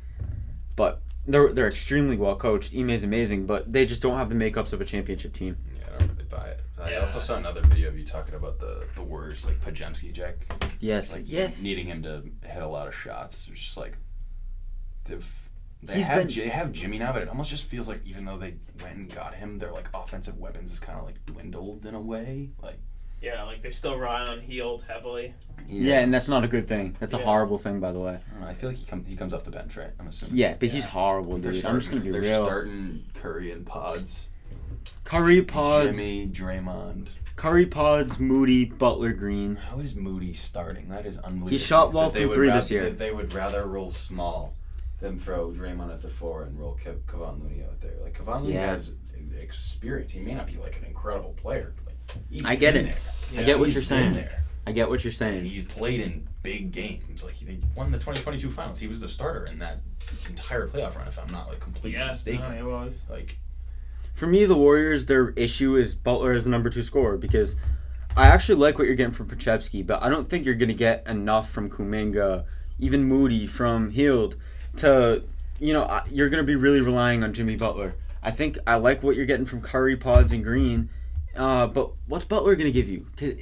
But they're extremely well coached. Ime's amazing, but they just don't have the makeups of a championship team. Yeah, I don't really buy it. I Yeah. also saw another video of you talking about the Warriors, like Pajemski Jack. Yes, Like, yes. needing him to hit a lot of shots. It's just like they He's have Jimmy now, but it almost just feels like even though they went and got him, their like offensive weapons is kind of like dwindled in a way. Like Yeah, like they still rely on Hield heavily. Yeah, and that's not a good thing. That's a Yeah. horrible thing, by the way. I don't know. I feel like he comes off the bench, right? I'm assuming. Yeah, but he's horrible, They're dude. I'm just going to be they're real. starting Curry and Pods. Curry, Pods, Jimmy, Draymond. Curry, Pods, Moody, Butler, Green. How is Moody starting? That is unbelievable. He shot well That they from would 3 rath- this year. They would rather roll small than throw Draymond at the 4 and roll Kevon Looney out there. Like, Kevon Looney Yeah. has experience. He may not be like an incredible player. But, like, he's I get been it. there. I get what He's you're been saying. there. I get what you're And saying. he's played in big games. Like, they won the 2022 finals. He was the starter in that entire playoff run, if I'm not like completely mistaken. No, it was. Like, For me, the Warriors, their issue is Butler as the number 2 scorer because I actually like what you're getting from Pajemski, but I don't think you're going to get enough from Kuminga, even Moody, from Hield to, you're going to be really relying on Jimmy Butler. I think I like what you're getting from Curry, Pods, and Green, but what's Butler going to give you? 'Cause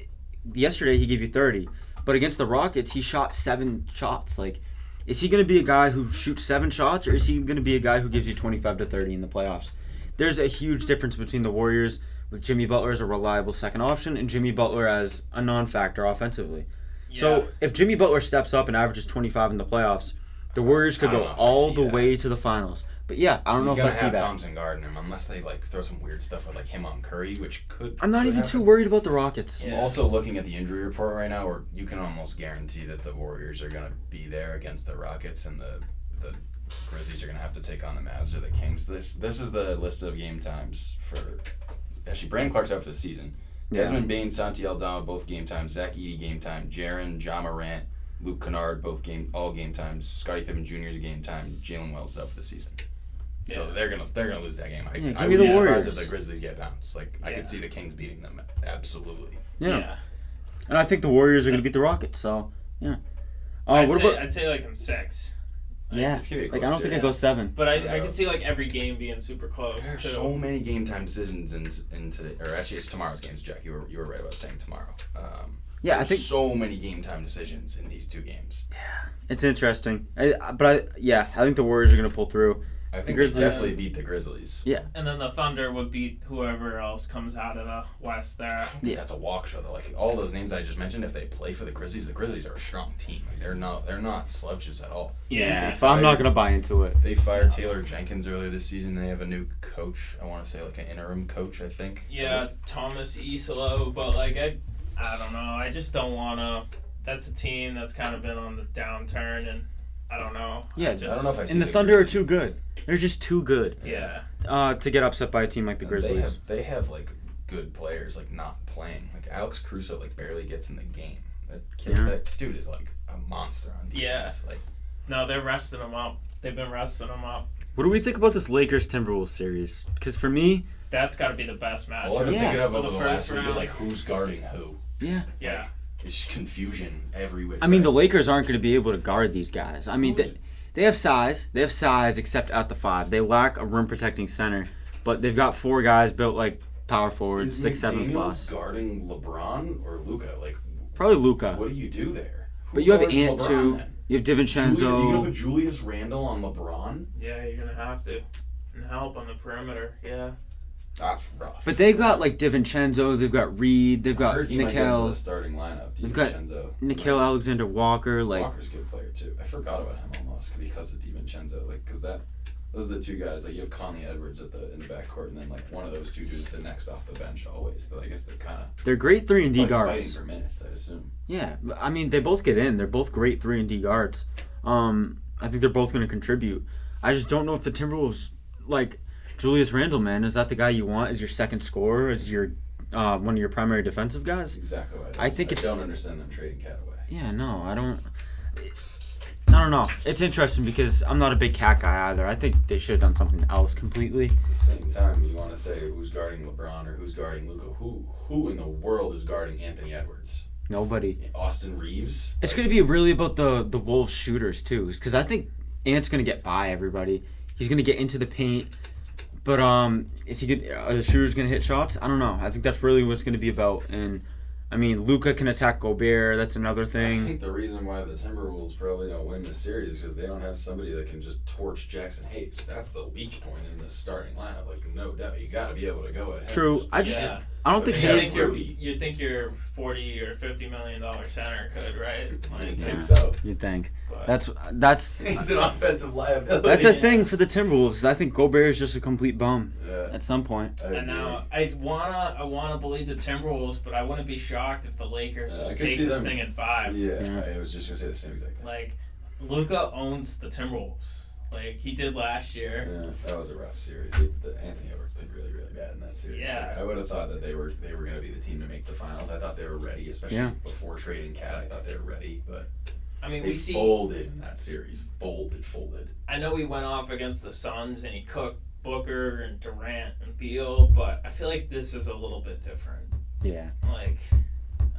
yesterday he gave you 30, but against the Rockets he shot 7 shots. Like, is he going to be a guy who shoots 7 shots, or is he going to be a guy who gives you 25 to 30 in the playoffs? There's a huge difference between the Warriors with Jimmy Butler as a reliable second option and Jimmy Butler as a non-factor offensively. So if Jimmy Butler steps up and averages 25 in the playoffs, the Warriors could I don't go know if I all see the that. way to the finals. But yeah, I don't know he's if I gonna see have that. Thompson guarding him unless they like throw some weird stuff with like him on Curry, which could. I'm not could even happen. too worried about the Rockets. Yeah. I'm also looking at the injury report right now, where you can almost guarantee that the Warriors are going to be there against the Rockets, and the Grizzlies are going to have to take on the Mavs or the Kings. This is the list of game times for. Actually, Brandon Clark's out for the season. Yeah. Desmond Bain, Santi Aldama, both game times. Zach Edey, game time. Jaren, Ja Morant, Luke Kennard, all game times. Scottie Pippen Jr. is a game time. Jalen Wells is out for the season. So they're gonna lose that game. I give I me would the be Warriors. surprised if the Grizzlies get bounced. Like I could see the Kings beating them. Absolutely. Yeah. And I think the Warriors are going to beat the Rockets. So yeah. I'd say like in 6. Yeah. It's gonna be a Like I close don't think it series. goes 7. But I could see like every game being super close. There's too. so many game time decisions in today, or actually it's tomorrow's games. Jack, you were right about saying tomorrow. Yeah, I there's think so many game time decisions in these 2 games. it's interesting. I think the Warriors are going to pull through. I think Grizzlies- they definitely beat the Grizzlies. Yeah. And then the Thunder would beat whoever else comes out of the West there. I think that's a walk show though. Like all those names I just mentioned, if they play for the Grizzlies are a strong team. Like they're not slouches at all. Yeah. If I'm not going to buy into it. They fired Taylor Jenkins earlier this season. They have a new coach. I want to say like an interim coach. I think. Yeah, Thomas Isolo, but like I don't know. I just don't want to. That's a team that's kind of been on the downturn, and I don't know. Yeah, I don't know if I see And the Thunder are Grizzlies. too good. They're just too good Yeah. to get upset by a team like the Grizzlies. They have like good players like not playing. Like Alex Caruso like barely gets in the game. That kid, Yeah. that dude is like a monster on defense. Like No, they're resting them up. They've been resting them up. What do we think about this Lakers Timberwolves series? Because for me, That's got to be the best match. all I've been thinking of For over the the last first week is round. like who's guarding who. yeah. Yeah. It's just confusion everywhere. I mean, the Lakers aren't going to be able to guard these guys. I mean, they have size. They have size, except at the 5. They lack a rim protecting center, but they've got 4 guys built like power forwards, is 6'7" McDaniels plus. guarding LeBron or Luka? Like, Probably Luka. what do you do there? Who But you have guards Ant LeBron too. then? You have Are you gonna DiVincenzo. put Julius Randle on LeBron? Yeah, you're gonna have to. And help on the perimeter. Yeah. That's rough. But they've got like DiVincenzo. They've got Reed. They've I got heard he might get into Nickel. the starting lineup. They've got DiVincenzo. Nickel Alexander Walker. Like Walker's a good player too. I forgot about him almost because of DiVincenzo. Like, because those are the 2 guys. Like, you have Conley Edwards in the backcourt, and then like one of those 2 dudes the next off the bench always. But I guess they're kind of they're great 3 and D fighting guards. for minutes. I'd assume. Yeah, I mean they both get in. They're both great 3 and D guards. I think they're both going to contribute. I just don't know if the Timberwolves like Julius Randle. Man, is that the guy you want as your second scorer? As your one of your primary defensive guys? Exactly. What I think it's- don't understand them trading Cat away. Yeah, no, I don't know. It's interesting because I'm not a big cat guy either. I think they should have done something else completely. At the same time, you want to say who's guarding LeBron or who's guarding Luka? Who in the world is guarding Anthony Edwards? Nobody. Austin Reeves? It's going to be really about the Wolves shooters too, because I think Ant's going to get by everybody. He's going to get into the paint, but is he good? Are the shooters going to hit shots? I don't know. I think that's really what it's going to be about. And I mean, Luka can attack Gobert. That's another I thing. think the reason why the Timberwolves probably don't win this series is because they don't have somebody that can just torch Jackson Hayes. That's the weak point in the starting lineup. Like, no doubt, you got to be able to go at him. True. I just Yeah. I don't think But You they Hayes. have you think your $40 or $50 million center could, right? I Like, think so. You'd think but that's He's an offensive liability. that's a thing for the Timberwolves. I think Gobert is just a complete bum Yeah, at some point. I And agree. now I wanna believe the Timberwolves, but I wouldn't be shocked if the Lakers I just could take see this them- thing in 5. Yeah, I was just gonna say the same exact thing. Like, Luka owns the Timberwolves. Like he did last year. Yeah, that was a rough series. Anthony Edwards played really, really bad in that series. Yeah. Like, I would have thought that they were going to be the team to make the finals. I thought they were ready, especially Yeah. before trading Cat. I thought they were ready, but I mean, they we see. folded in that series. Folded. I know he went off against the Suns and he cooked Booker and Durant and Beal, but I feel like this is a little bit different. Yeah, Like,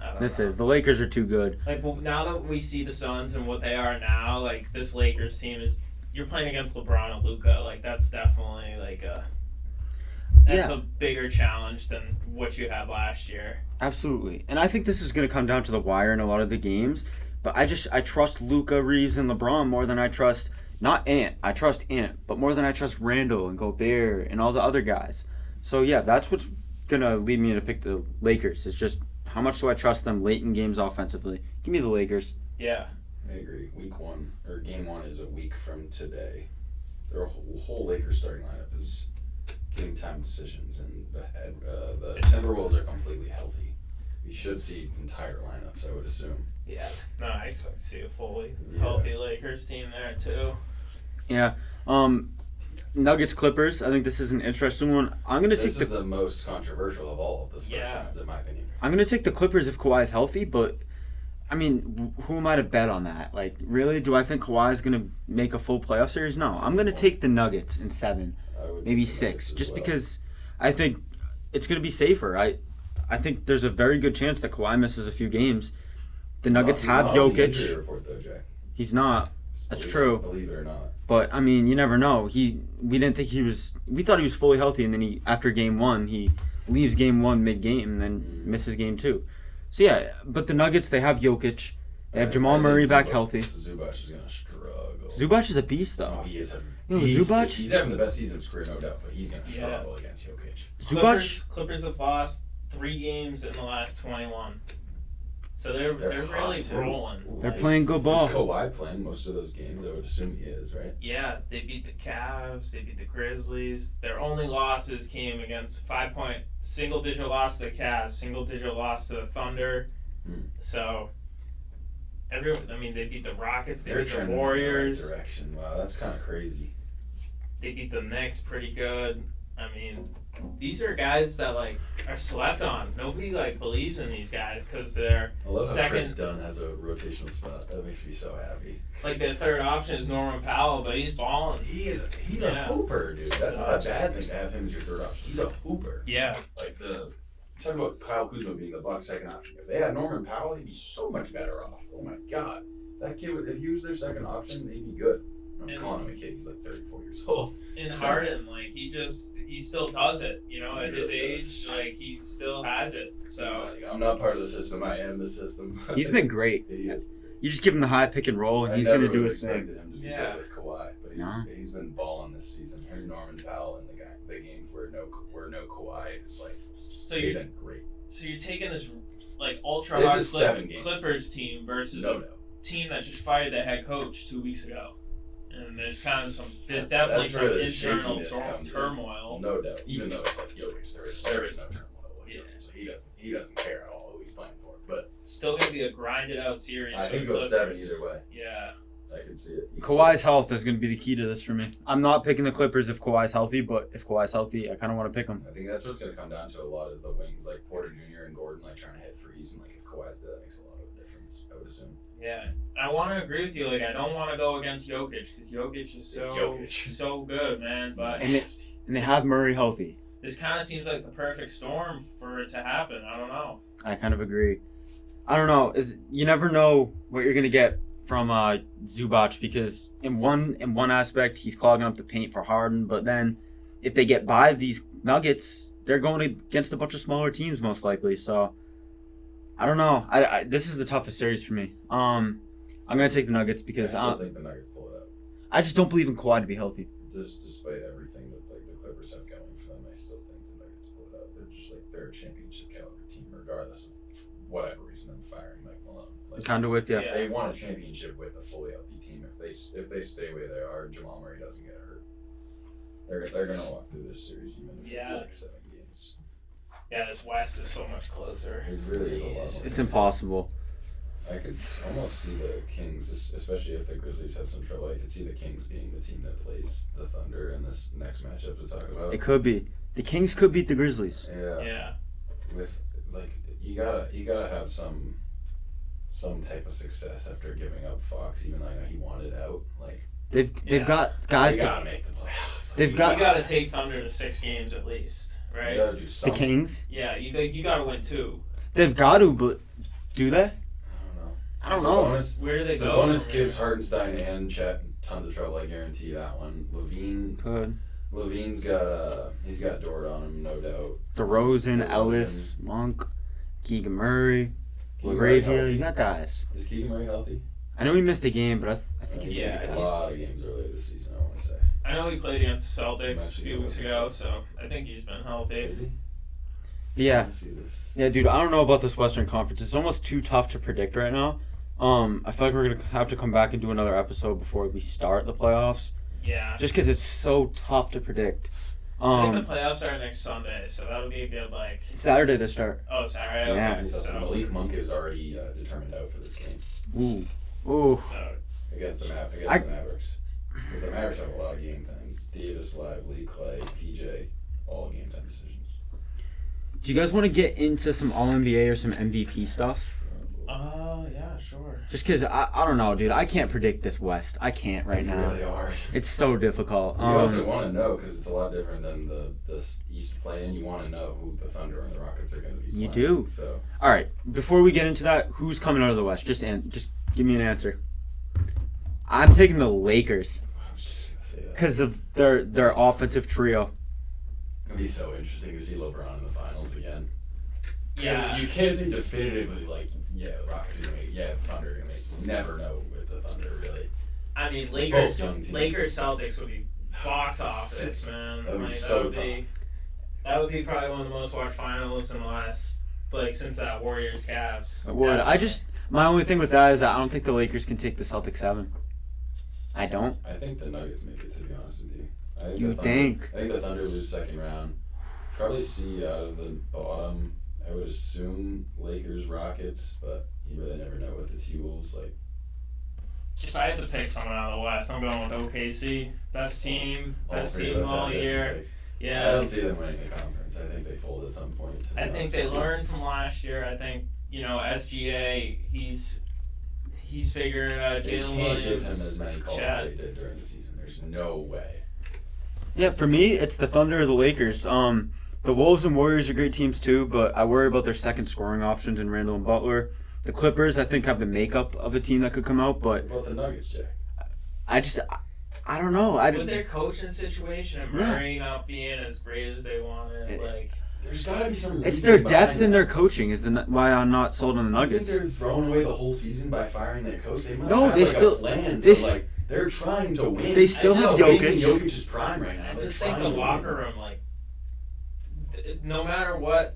I don't this know. is the Lakers are too good. Like, well, now that we see the Suns and what they are now, like this Lakers team is. You're playing against LeBron and Luka. Like that's definitely like that's Yeah. a bigger challenge than what you had last year. Absolutely. And I think this is going to come down to the wire in a lot of the games. But I trust Luka, Reeves, and LeBron more than I trust, not Ant. I trust Ant, but more than I trust Randall and Gobert and all the other guys. So, yeah, that's what's going to lead me to pick the Lakers. It's just how much do I trust them late in games offensively? Give me the Lakers. Yeah. I agree. Game 1 is a week from today. Their whole Lakers starting lineup is game time decisions, and the Timberwolves are completely healthy. We should see entire lineups, I would assume. Yeah. No, I expect to see a fully Yeah. healthy Lakers team there too. Yeah. Nuggets Clippers. I think this is an interesting one. I'm going to take This is the most controversial of all of this first Yeah. rounds, in my opinion. I'm going to take the Clippers if Kawhi's healthy, but I mean, who am I to bet on that? Like, really? Do I think Kawhi is going to make a full playoff series? No. I'm going to take the Nuggets in 7, maybe 6, just because I think it's going to be safer. I think there's a very good chance that Kawhi misses a few games. The Nuggets have Jokic. Report, though, Jack. He's not. That's true. Believe it or not. But I mean, you never know. We didn't think he was. We thought he was fully healthy, and then after game 1, he leaves game 1 mid-game and then misses game 2. So yeah, but the Nuggets, they have Jokic. They have Jamal Murray back healthy. Zubac is gonna struggle. Zubac is a beast, though. Oh, he is. Zubac. He's having the best season of his career, no doubt, but he's gonna struggle against Jokic. Clippers have lost 3 games in the last 21. So they're really rolling. They're playing good ball. Is Kawhi playing most of those games? I would assume he is, right? Yeah, they beat the Cavs. They beat the Grizzlies. Their only losses came against single-digit loss to the Cavs, single-digit loss to the Thunder. So, they beat the Rockets. They beat the Warriors. In the right direction. Wow, that's kind of crazy. They beat the Knicks pretty good. I mean, these are guys that are slept on. Nobody believes in these guys because they're I love how second. Chris Dunn has a rotational spot. That makes me so happy. Their third option is Norman Powell, but he's balling. He's a hooper, dude. That's not a bad thing to have him as your third option. He's a hooper. Yeah. Talking about Kyle Kuzma being the Bucks' second option. If they had Norman Powell, he'd be so much better off. Oh my God, that kid if he was their second option, they'd be good. I'm calling him a kid. He's 34 years old. And Harden, he still does it. At his age, he still has it. So I'm not part of the system. I am the system. He's been great. You just give him the high pick and roll, and he's going to do his thing. I never expected him to be good with Kawhi, but he's been balling this season. And Norman Powell in the games where no Kawhi, it's they've been great. So you're taking this ultra hot Clippers team versus a team that just fired their head coach 2 weeks ago. And there's definitely some internal turmoil. No doubt. Even though it's Jokic, there is no turmoil with Jokic. So he doesn't care at all who he's playing for. But still gonna be a grinded out series. I think it goes 7 either way. Yeah. I can see it. Kawhi's health is going to be the key to this for me. I'm not picking the Clippers if Kawhi's healthy, but if Kawhi's healthy, I kind of want to pick him. I think that's what's going to come down to a lot is the wings, Porter Jr. and Gordon, trying to hit threes, and if Kawhi's there, that makes a lot of a difference, I would assume. Yeah, I want to agree with you. I don't want to go against Jokic because Jokic is so good, man. But and they have Murray healthy. This kind of seems like the perfect storm for it to happen. I don't know. I kind of agree. I don't know. You never know what you're gonna get from Zubac because in one aspect he's clogging up the paint for Harden, but then if they get by these Nuggets, they're going against a bunch of smaller teams most likely. So I don't know. This is the toughest series for me. I'm gonna take the Nuggets because I still think the Nuggets pull it out. I just don't believe in Kawhi to be healthy. Despite everything that the Clippers have going for them, I still think the Nuggets pull it out. They're a championship caliber team regardless of whatever reason I'm firing Mike Malone. Conduit, yeah. They won a championship with a fully healthy team. If they stay where they are, Jamal Murray doesn't get hurt. They're gonna walk through this series even if it's 7 games. Yeah, this West is so much closer. It really is a lot. It's impossible. I could almost see the Kings, especially if the Grizzlies have some trouble. I could see the Kings being the team that plays the Thunder in this next matchup to talk about. It could be. The Kings could beat the Grizzlies. Yeah. With you gotta have some type of success after giving up Fox, even though I know he wanted out. They've got guys they gotta make the playoffs. You gotta take Thunder to 6 games at least, right? You gotta do the something. Kings. Yeah, you gotta win 2. They've got to, but do they? I don't know. Where do they go? Sabonis gives Hartenstein and Chet tons of trouble. I guarantee that one. Levine's got he's got Dort on him, no doubt. DeRozan, Ellis, Monk, Keegan Murray, LaRavia. You got guys. Is Keegan Murray healthy? I know he missed a game, but I think he's missed a lot of games earlier this season. I want to say. I know he played against the Celtics a few weeks ago, so I think he's been healthy. Is he? Yeah. Dude. I don't know about this Western Conference. It's almost too tough to predict right now. I feel like we're gonna have to come back and do another episode before we start the playoffs. Yeah. Just because it's so tough to predict. I think the playoffs start next Sunday, so that'll be a good Saturday they start. Oh, Saturday. Yeah. Okay. So Malik Monk is already determined out for this game. Ooh. So, against the Mavericks. But the Mavericks have a lot of game times. Davis, Lively, Clay, PJ, all game time decisions. Do you guys want to get into some All NBA or some MVP stuff? yeah, Just because, I don't know, dude. I can't predict this West. I can't right now. It's really hard. It's so difficult. You also want to know, because it's a lot different than the East play-in. You want to know who the Thunder and the Rockets are going to be playing. You do. So. All right. Before we get into that, who's coming out of the West? Just give me an answer. I'm taking the Lakers. I was just going to say that. Because of their offensive trio. It'd be so interesting to see LeBron in the finals again. Yeah. You can't say definitively, like, the Rockets are going to make it. The Thunder are going to make it. You never know with the Thunder, really. I mean, Lakers young teams. Celtics would be box office, man. That would be Like, so that would be probably one of the most watched finals in the last, since that Warriors Cavs. It would. My only thing with that is that I don't think the Lakers can take the Celtics 7. I don't. I think the Nuggets make it, to be honest with you. You think? I think the Thunder lose second round. Probably see out of the bottom, I would assume Lakers, Rockets, but you really never know with the T-Wolves. Like, If I had to pick someone out of the West, I'm going with OKC. Best team all year. I Yeah. don't see them winning the conference. I think they fold at some point. to be I think honest they with you. learned from last year. I think, SGA, he's figuring it out. They Jalen can't give him Williams, as many calls Chet. as they did during the season. There's no way. Yeah, for me, it's the Thunder or the Lakers. The Wolves and Warriors are great teams too, but I worry about their second scoring options in Randall and Butler. The Clippers, I think, have the makeup of a team that could come out, but What about the Nuggets, Jay? I don't know. With their coaching situation and Murray not being as great as they wanted, There's got to be some. It's reason their behind depth that. and their coaching is why I'm not sold on the You think Nuggets. they're throwing away the whole season by firing their coach? They must No, have they a still- plan they to, they're trying to win. They still have They're wasting Jokic. Jokic's prime right now. I They're just think the trying to locker win. room, no matter what,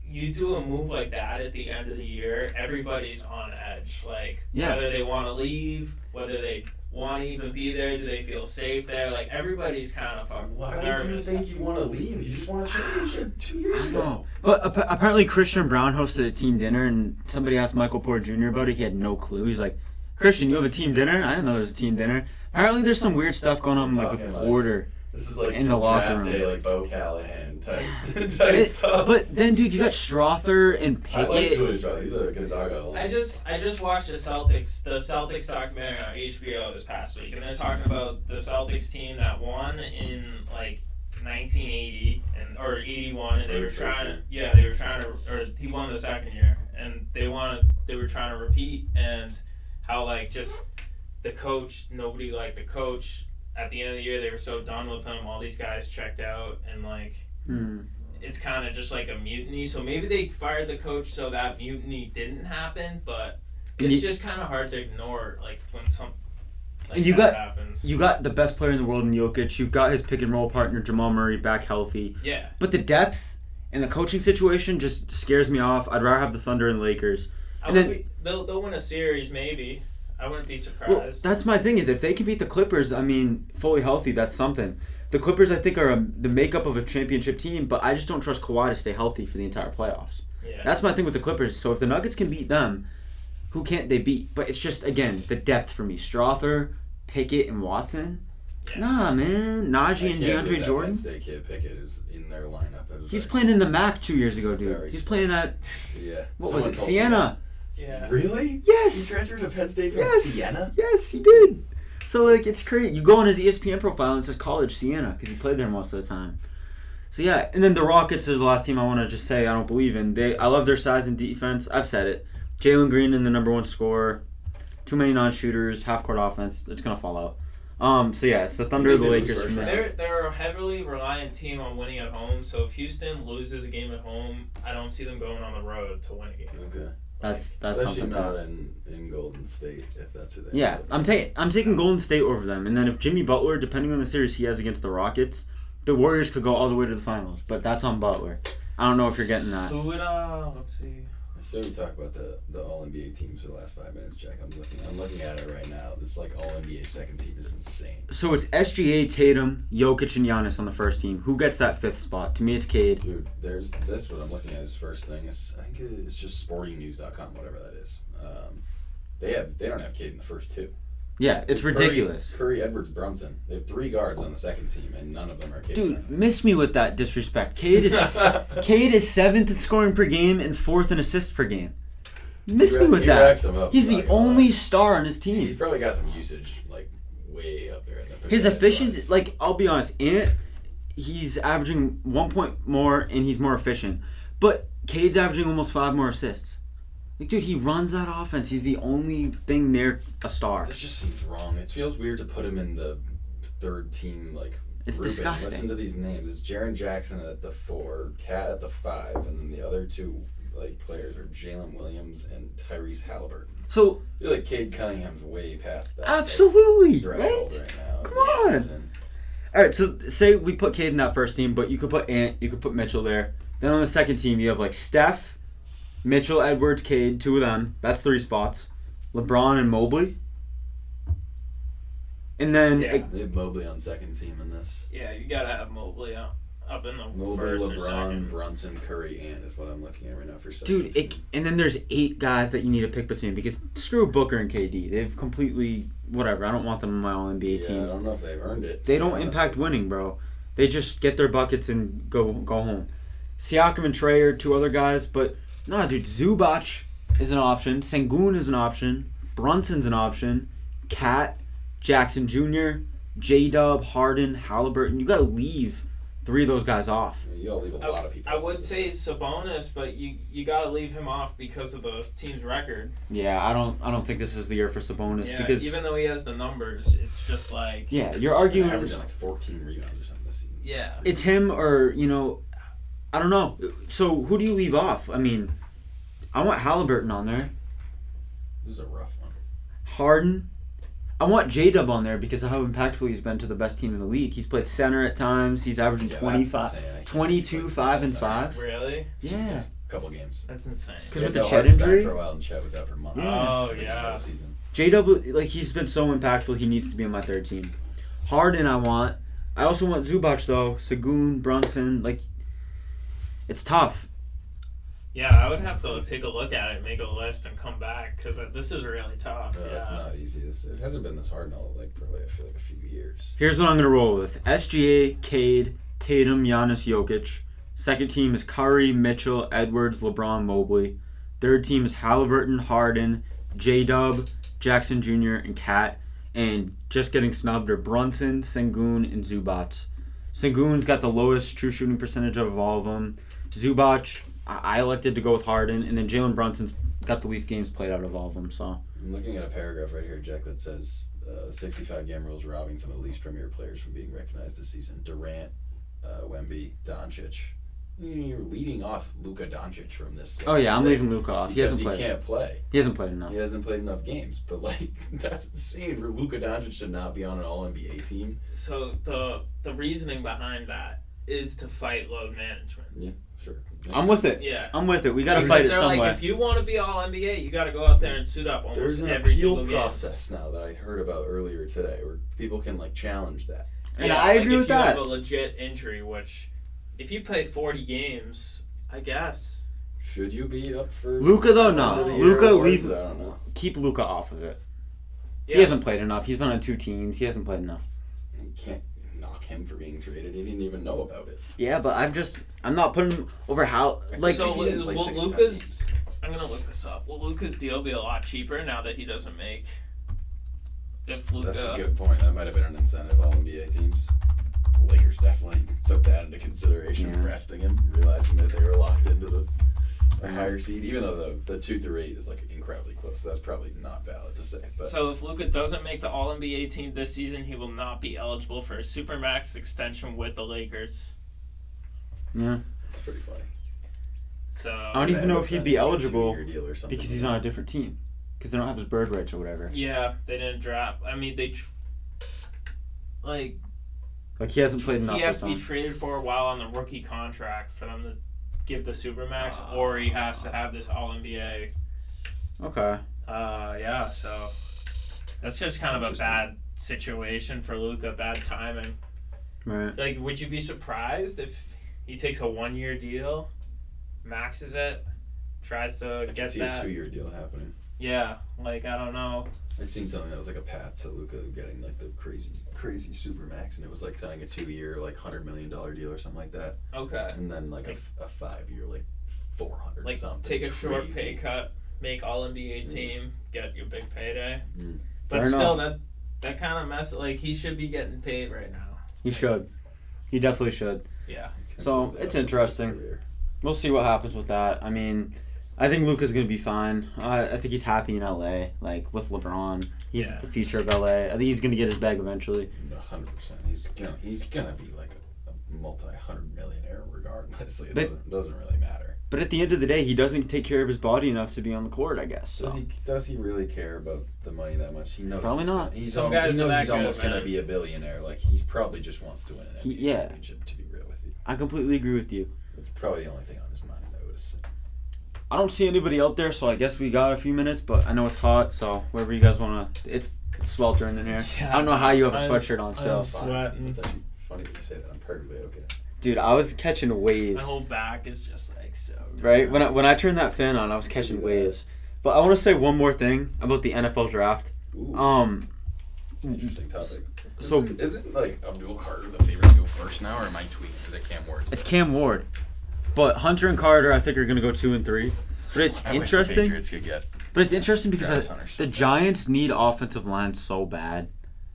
you do a move like that at the end of the year, everybody's on edge. Yeah. Whether they want to leave, whether they want to even be there, do they feel safe there? Everybody's kind of fucking Why nervous. would you think you want to leave? You just won a championship 2 years I ago. know. But apparently Christian Brown hosted a team dinner, and somebody asked Michael Porter Jr. about it. He had no clue. He's like, Christian, you have a team dinner? I didn't know there was a team dinner. Apparently there's some weird stuff going on with Talking like- Porter. This is In the locker draft room. day, Bo Callahan type stuff. But then, dude, you got Strother and I like Pickett. Tui's brother. He's a Gonzaga. I just watched the Celtics documentary on HBO this past week, and they're talking about the Celtics team that won in 1980 or 81, and they were Bird's trying first to, or he won the second year, and they were trying to repeat, and how just the coach, nobody liked the coach. At the end of the year, they were so done with him. All these guys checked out, and it's kind of just like a mutiny. So maybe they fired the coach so that mutiny didn't happen. But it's just kind of hard to ignore, when something that happens. You got the best player in the world in Jokic. You've got his pick and roll partner Jamal Murray back healthy. Yeah. But the depth and the coaching situation just scares me off. I'd rather have the Thunder and Lakers. They'll win a series, maybe. I wouldn't be surprised. Well, that's my thing is if they can beat the Clippers, fully healthy, that's something. The Clippers, I think, are the makeup of a championship team, but I just don't trust Kawhi to stay healthy for the entire playoffs. Yeah. That's my thing with the Clippers. So if the Nuggets can beat them, who can't they beat? But it's just, again, the depth for me. Strother, Pickett, and Watson. Yeah. Nah, man. Najee and DeAndre Jordan. Penn State kid Pickett is in their lineup. He's playing in the MAC 2 years ago, dude. Very He's playing at, Yeah. what was Someone it, told me Siena? Yeah. Really? He Yes! transferred to Penn State from Yes! Siena? Yes, he did. So, it's crazy. You go on his ESPN profile and it says College Siena because he played there most of the time. So, yeah. And then the Rockets are the last team I want to just say I don't believe in. I love their size and defense. I've said it. Jalen Green in the number one scorer. Too many non-shooters. Half-court offense. It's going to fall out. So, yeah. It's the Thunder or the Lakers for me. They're a heavily reliant team on winning at home. So if Houston loses a game at home, I don't see them going on the road to win a game. Okay. That's Especially something not to in Golden State, if that's who they Yeah, I'm taking Golden State over them. And then if Jimmy Butler, depending on the series he has against the Rockets, the Warriors could go all the way to the finals. But that's on Butler. I don't know if you're getting that. Who would let's see. So we talk about the All NBA teams for the last 5 minutes, Jack. I'm looking at it right now. This All NBA second team is insane. So it's SGA, Tatum, Jokic, and Giannis on the first team. Who gets that fifth spot? To me, it's Cade. Dude, there's this. What I'm looking at is first thing. I think it's just sportingnews.com, whatever that is. They don't have Cade in the first two. Yeah, it's ridiculous. Curry, Edwards, Brunson. They have 3 guards on the second team, and none of them are Cade. Dude, miss me with that disrespect. Cade is 7th in scoring per game and 4th in assists per game. Miss me with He that. racks him up, He's I'm the not gonna only lie. star on his He's team. probably got some usage like way up there. In the His efficiency, percentage-wise. like, I'll be honest, he's averaging 1 point more and he's more efficient. But Cade's averaging almost 5 more assists. Like, dude, he runs that offense. He's the only thing near a star. This just seems wrong. It feels weird to put him in the third team, like, It's grouping. disgusting. Listen to these names. It's Jaren Jackson at the 4, Cat at the 5, and then the other two like players are Jalen Williams and Tyrese Halliburton. So, I feel like Cade Cunningham's way past that. absolutely, threshold right? now. Come in this on. season. All right, so say we put Cade in that first team, but you could put Ant, you could put Mitchell there. Then on the second team, you have like Steph, Mitchell, Edwards, Cade, 2 of them. That's 3 spots. LeBron and Mobley. And then Yeah. They have Mobley on second team in this. Yeah, you gotta have Mobley up in the Mobley, first or LeBron, second. Brunson, Curry, Ant is what I'm looking at right now for second dude, team. and then there's 8 guys that you need to pick between because screw Booker and KD. They've completely whatever. I don't want them in my all NBA I teams. don't know if they've earned it. They don't honestly. impact winning, bro. They just get their buckets and go home. Siakam and Trey are 2 other guys, but nah, dude, Zubac is an option. Sengun is an option. Brunson's an option. Cat, Jackson Jr., J-Dub, Harden, Halliburton. You gotta leave 3 of those guys off. You gotta leave a lot of people. I would say Sabonis, but you gotta leave him off because of the team's record. Yeah, I don't think this is the year for Sabonis Yeah, because even though he has the numbers, it's just like yeah, you're He's arguing averaging like 14 rebounds or something this season. yeah. it's him or I don't know. So who do you leave off? I mean, I want Halliburton on there. This is a rough one. Harden. I want J-Dub on there because of how impactful he's been to the best team in the league. He's played center at times. He's averaging Yeah, 25, that's insane. I can't 22, believe 5, and that's 5. Really? Yeah. Couple games. That's insane. 'Cause with the Joe Chet Harden started injury? for a while and Chet was out for months. Yeah. Oh, Big yeah. part of the season. J-Dub, like, he's been so impactful, he needs to be on my third team. Harden I want. I also want Zubac, though. Sagoon, Brunson. Like, it's tough. Yeah, I would have to take a look at it, make a list, and come back because this is really tough. No, it's not easy. It hasn't been this hard in probably I feel like a few years. Here's what I'm going to roll with. SGA, Cade, Tatum, Giannis, Jokic. Second team is Curry, Mitchell, Edwards, LeBron, Mobley. Third team is Halliburton, Harden, J-Dub, Jackson Jr., and Cat. And just getting snubbed are Brunson, Sengun, and Zubac. Sengun's got the lowest true shooting percentage of all of them. Zubac, I elected to go with Harden. And then Jalen Brunson's got the least games played out of all of them. So I'm looking at a paragraph right here, Jack, that says 65-game rules robbing some of the least premier players from being recognized this season. Durant, Wemby, Doncic. You're leading off Luka Doncic from this. oh yeah, I'm list leaving Luka off. He because hasn't he played. can't play. He hasn't played enough. He hasn't played enough games. But like that's insane. For Luka Doncic should not be on an All NBA team. So the reasoning behind that is to fight load management. Yeah, sure. I'm with it. Yeah. I'm with it. We got to Because fight it they're some like, way. if you want to be all NBA, you got to go out there and suit up almost There's an every appeal single process now that I heard about earlier today, where people can like challenge that. game. And I agree if with you that. have a legit injury, which if you play 40 games, I guess. Should you be up for Luka though, no. End of the year Luka, awards? leave. I don't know. Keep Luka off of it. Yeah. He hasn't played enough. He's been on 2 teams. He hasn't played enough. You can't knock him for being traded. He didn't even know about it. Yeah, but I'm not putting him over how like So if he didn't play will 65 Luka's? I'm gonna look this up. Will Luka's deal be a lot cheaper now that he doesn't make? If Luka, That's a good point. That might have been an incentive. All NBA teams. The Lakers definitely took that into consideration, Yeah. resting him, realizing that they were locked into the higher seed. Even though the 2 through 8 is like incredibly close, so that's probably not valid to say. But So if Luka doesn't make the All NBA team this season, he will not be eligible for a Supermax extension with the Lakers. yeah. it's pretty funny. So I don't even know if he'd be eligible deal or something because he's like on a different team because they don't have his bird rights or whatever. yeah, they didn't draft. I mean, like Like he hasn't played enough. he has for to be them. traded for a while on the rookie contract for them to give the Supermax, or he has to have this All NBA. Okay. Yeah. So that's just kind of a Interesting. bad situation for Luka. Bad timing. Right. Like, would you be surprised if he takes a 1-year deal, maxes it, tries to I could get see that? a 2-year deal happening. Yeah, like I don't know. I'd seen something that was like a path to Luka getting like the crazy supermax, and it was like signing a 2-year like $100 million deal or something like that, Okay, and then like a 5-year like 400 like something. take a short crazy. pay cut. make All NBA team, get your big payday. But Fair still, enough. that kind of mess. Like he should be getting paid right now. He should. He definitely should. Yeah. So it's interesting. We'll see what happens with that. I mean, I think Luka's gonna be fine. I think he's happy in LA, like with LeBron. He's the future of LA. I think he's gonna get his bag eventually. 100%. He's gonna be like a multi-hundred millionaire regardless. Like, it doesn't really matter. But at the end of the day, he doesn't take care of his body enough to be on the court, I guess. So. Does he really care about the money that much? He knows Probably not. He knows he's almost going to be a billionaire. Like, he probably just wants to win an NBA championship, to be real with you. I completely agree with you. It's probably the only thing on his mind, I would assume. I don't see anybody out there, so I guess we got a few minutes, but I know it's hot, so wherever you guys want to... It's sweltering in here. Yeah, I don't know how you have a sweatshirt on still. I'm sweating. It's actually funny that you say that. I'm perfectly okay. Dude, I was catching My waves. whole back is just like so. Right? When I turned that fan on, I was catching waves. But I want to say one more thing about the NFL draft. Ooh. Interesting topic. So Isn't like Abdul Carter the favorite to go first now, or am I tweeting? Is it Cam Ward? it's Cam Ward. But Hunter and Carter, I think, are going to go 2 and 3. But it's I wish the interesting. Patriots could get. But it's interesting because Travis Hunter so the bad. Giants need offensive line so bad.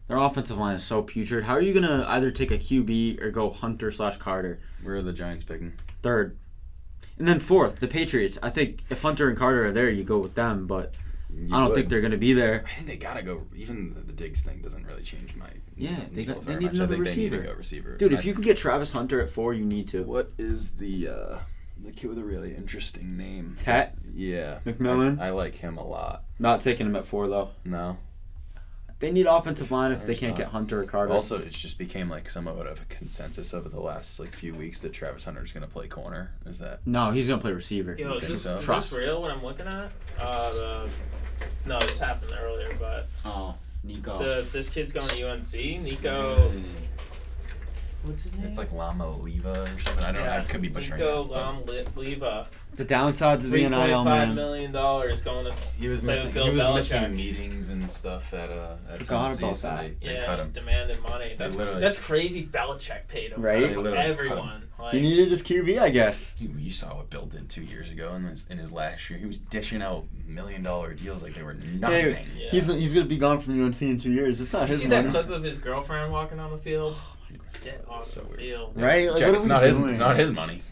Their offensive line is so putrid. How are you going to either take a QB or go Hunter/Carter? Where are the Giants picking? 3rd. And then 4th, the Patriots. I think if Hunter and Carter are there, you go with them. But I don't think they're going to be there. I think they gotta go. Even the Diggs thing doesn't really change my. Yeah, they very need much. another I think receiver. They need to go receiver. Dude, if you can get Travis Hunter at 4, you need to. What is the kid with a really interesting name? Tat? Yeah. McMillan? I like him a lot. Not taking him at 4, though. No. They need offensive line if they There's can't not. get Hunter or Carter. Also, it just became like somewhat of a consensus over the last few weeks that Travis Hunter's gonna play corner. Is that? No, he's going to play receiver. Yo, think so? is Trust. this real? What I'm looking at? No, this happened earlier, but Oh, Nico. this kid's going to UNC. Nico. What's his name? It's like Lama Leva or something. I don't know. I could be butchering Nico that. Leva. The downsides of the NIL, $3.5 man. million going to. He was play missing. with Bill He was Belichick. missing meetings and stuff at Forgot Tennessee, about so that. They Yeah, cut he's him. demanding money. literally- That's crazy. Belichick paid him. Right? They literally cut him. Everyone. Like, He needed his QB, I guess. You saw what Bill did 2 years ago in his last year. He was dishing out $1 million deals like they were nothing. Yeah. He's going to be gone from UNC in 2 years. It's not You his see money. that clip of his girlfriend walking on the field? Get off so the weird. field. Right? Like, Jack, what are it's we not doing? It's not his money.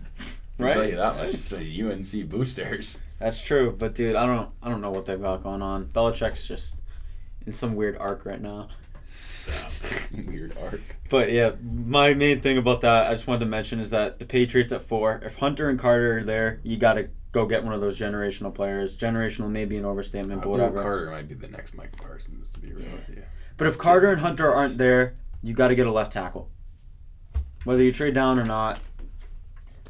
Right? I'll tell you that much. It's the UNC boosters. That's true, but dude, I don't know what they've got going on. Belichick's just in some weird arc right now. Weird arc. But yeah, my main thing about that I just wanted to mention is that the Patriots at 4. If Hunter and Carter are there, you got to go get one of those generational players. Generational may be an overstatement, but whatever. Carter might be the next Michael Parsons, to be real with you. But if Carter and Hunter aren't there, you got to get a left tackle. Whether you trade down or not.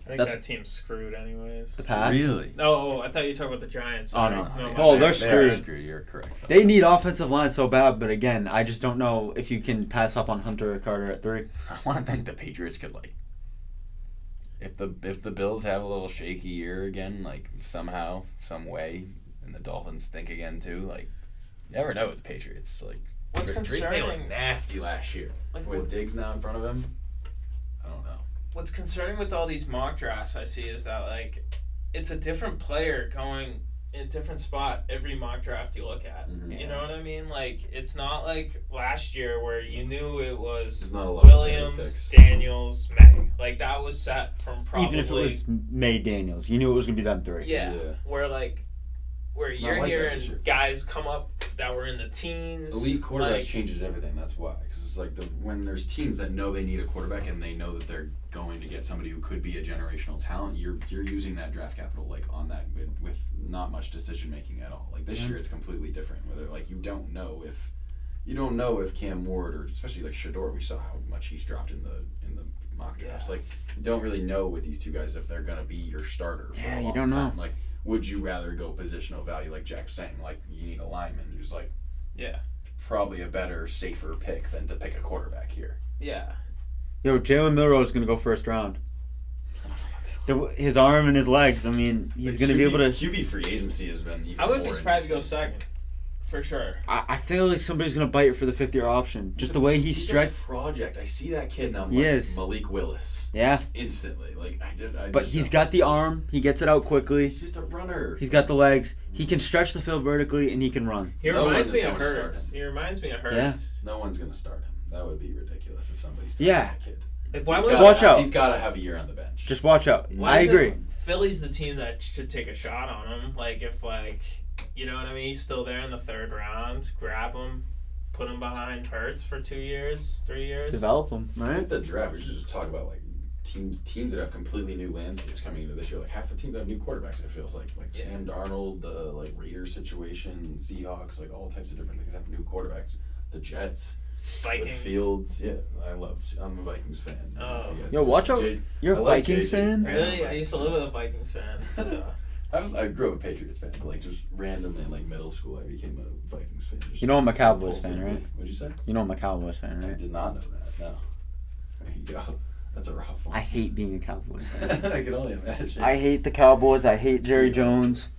I think That's- that team's screwed anyways. The Pats. Really? Oh, I thought you were talking about the Giants. Oh, no. my Oh, bad. they're They're screwed. screwed. You're correct. They need offensive line so bad, but again, I just don't know if you can pass up on Hunter or Carter at 3. I want to think the Patriots could if the Bills have a little shaky year again, somehow, some way, and the Dolphins think again too, you never know with the Patriots. What's they concerning? looked nasty last year. With Diggs now in front of him, I don't know. What's concerning with all these mock drafts I see is that it's a different player going in a different spot every mock draft you look at. Mhm. You know what I mean? It's not like last year where you knew it was There's not a lot of Williams, favorite picks. Daniels, May. That was set from probably Even if it was May Daniels, you knew it was going to be them 3. yeah. Yeah. Where It's not you're like that hearing this year. guys come up that were in the teens. Elite quarterbacks like, changes everything. That's why, because it's when there's teams that know they need a quarterback and they know that they're going to get somebody who could be a generational talent. You're using that draft capital on that with not much decision making at all. This year it's completely different. Whether you don't know if Cam Ward or especially Shador, we saw how much he's dropped in the mock drafts. Yeah. You don't really know with these two guys if they're gonna be your starter for a long you don't know. time. Would you rather go positional value like Jack's saying? You need a lineman who's yeah. probably a better, safer pick than to pick a quarterback here. Yeah. Yo, Jalen Milroe is going to go first round. His arm and his legs, I mean, he's going to be able to... QB free agency has been even I wouldn't be more surprised to go interesting. second. for sure. I feel like somebody's gonna bite for the 5th-year option. Just the way he's stretched. Project. I see that kid and I'm He like is. Malik Willis. Yeah. Instantly. Like But he's got the arm. He gets it out quickly. He's just a runner. He's got the legs. He can stretch the field vertically and he can run. He No reminds one's me of gonna start Hurts. him. He reminds me of Hurts. No one's gonna start him. That would be ridiculous if somebody started Yeah. that kid. Like, why He's would gotta Watch have- out. He's got to have a year on the bench. Just watch out. Why I is agree. it Philly's the team that should take a shot on him. Like, if, like, you know what I mean? He's still there in the 3rd round. Grab him. Put him behind Hurts for 2 years, 3 years. Develop him, I right? think the draft, we should just talk about like teams that have completely new landscapes coming into this year. Like half the teams have new quarterbacks. It feels like Yeah. Sam Darnold, the like Raiders situation, Seahawks, like all types of different things have new quarterbacks. The Jets, Vikings. the Fields. Yeah, I'm a Vikings fan. Oh. You guys Yo, know. watch out. J- You're a I like Vikings JJ. fan? Really? I used to live with a Vikings fan. So. I grew up a Patriots fan, but like just randomly in like middle school, I became a Vikings fan. Just You know I'm a Cowboys fan, impulsively. right? What'd you say? You know I'm a Cowboys fan, I right? did not know that. No. There you go. That's a rough one. I hate being a Cowboys fan. I can only imagine. I hate the Cowboys. I hate Jerry Jones.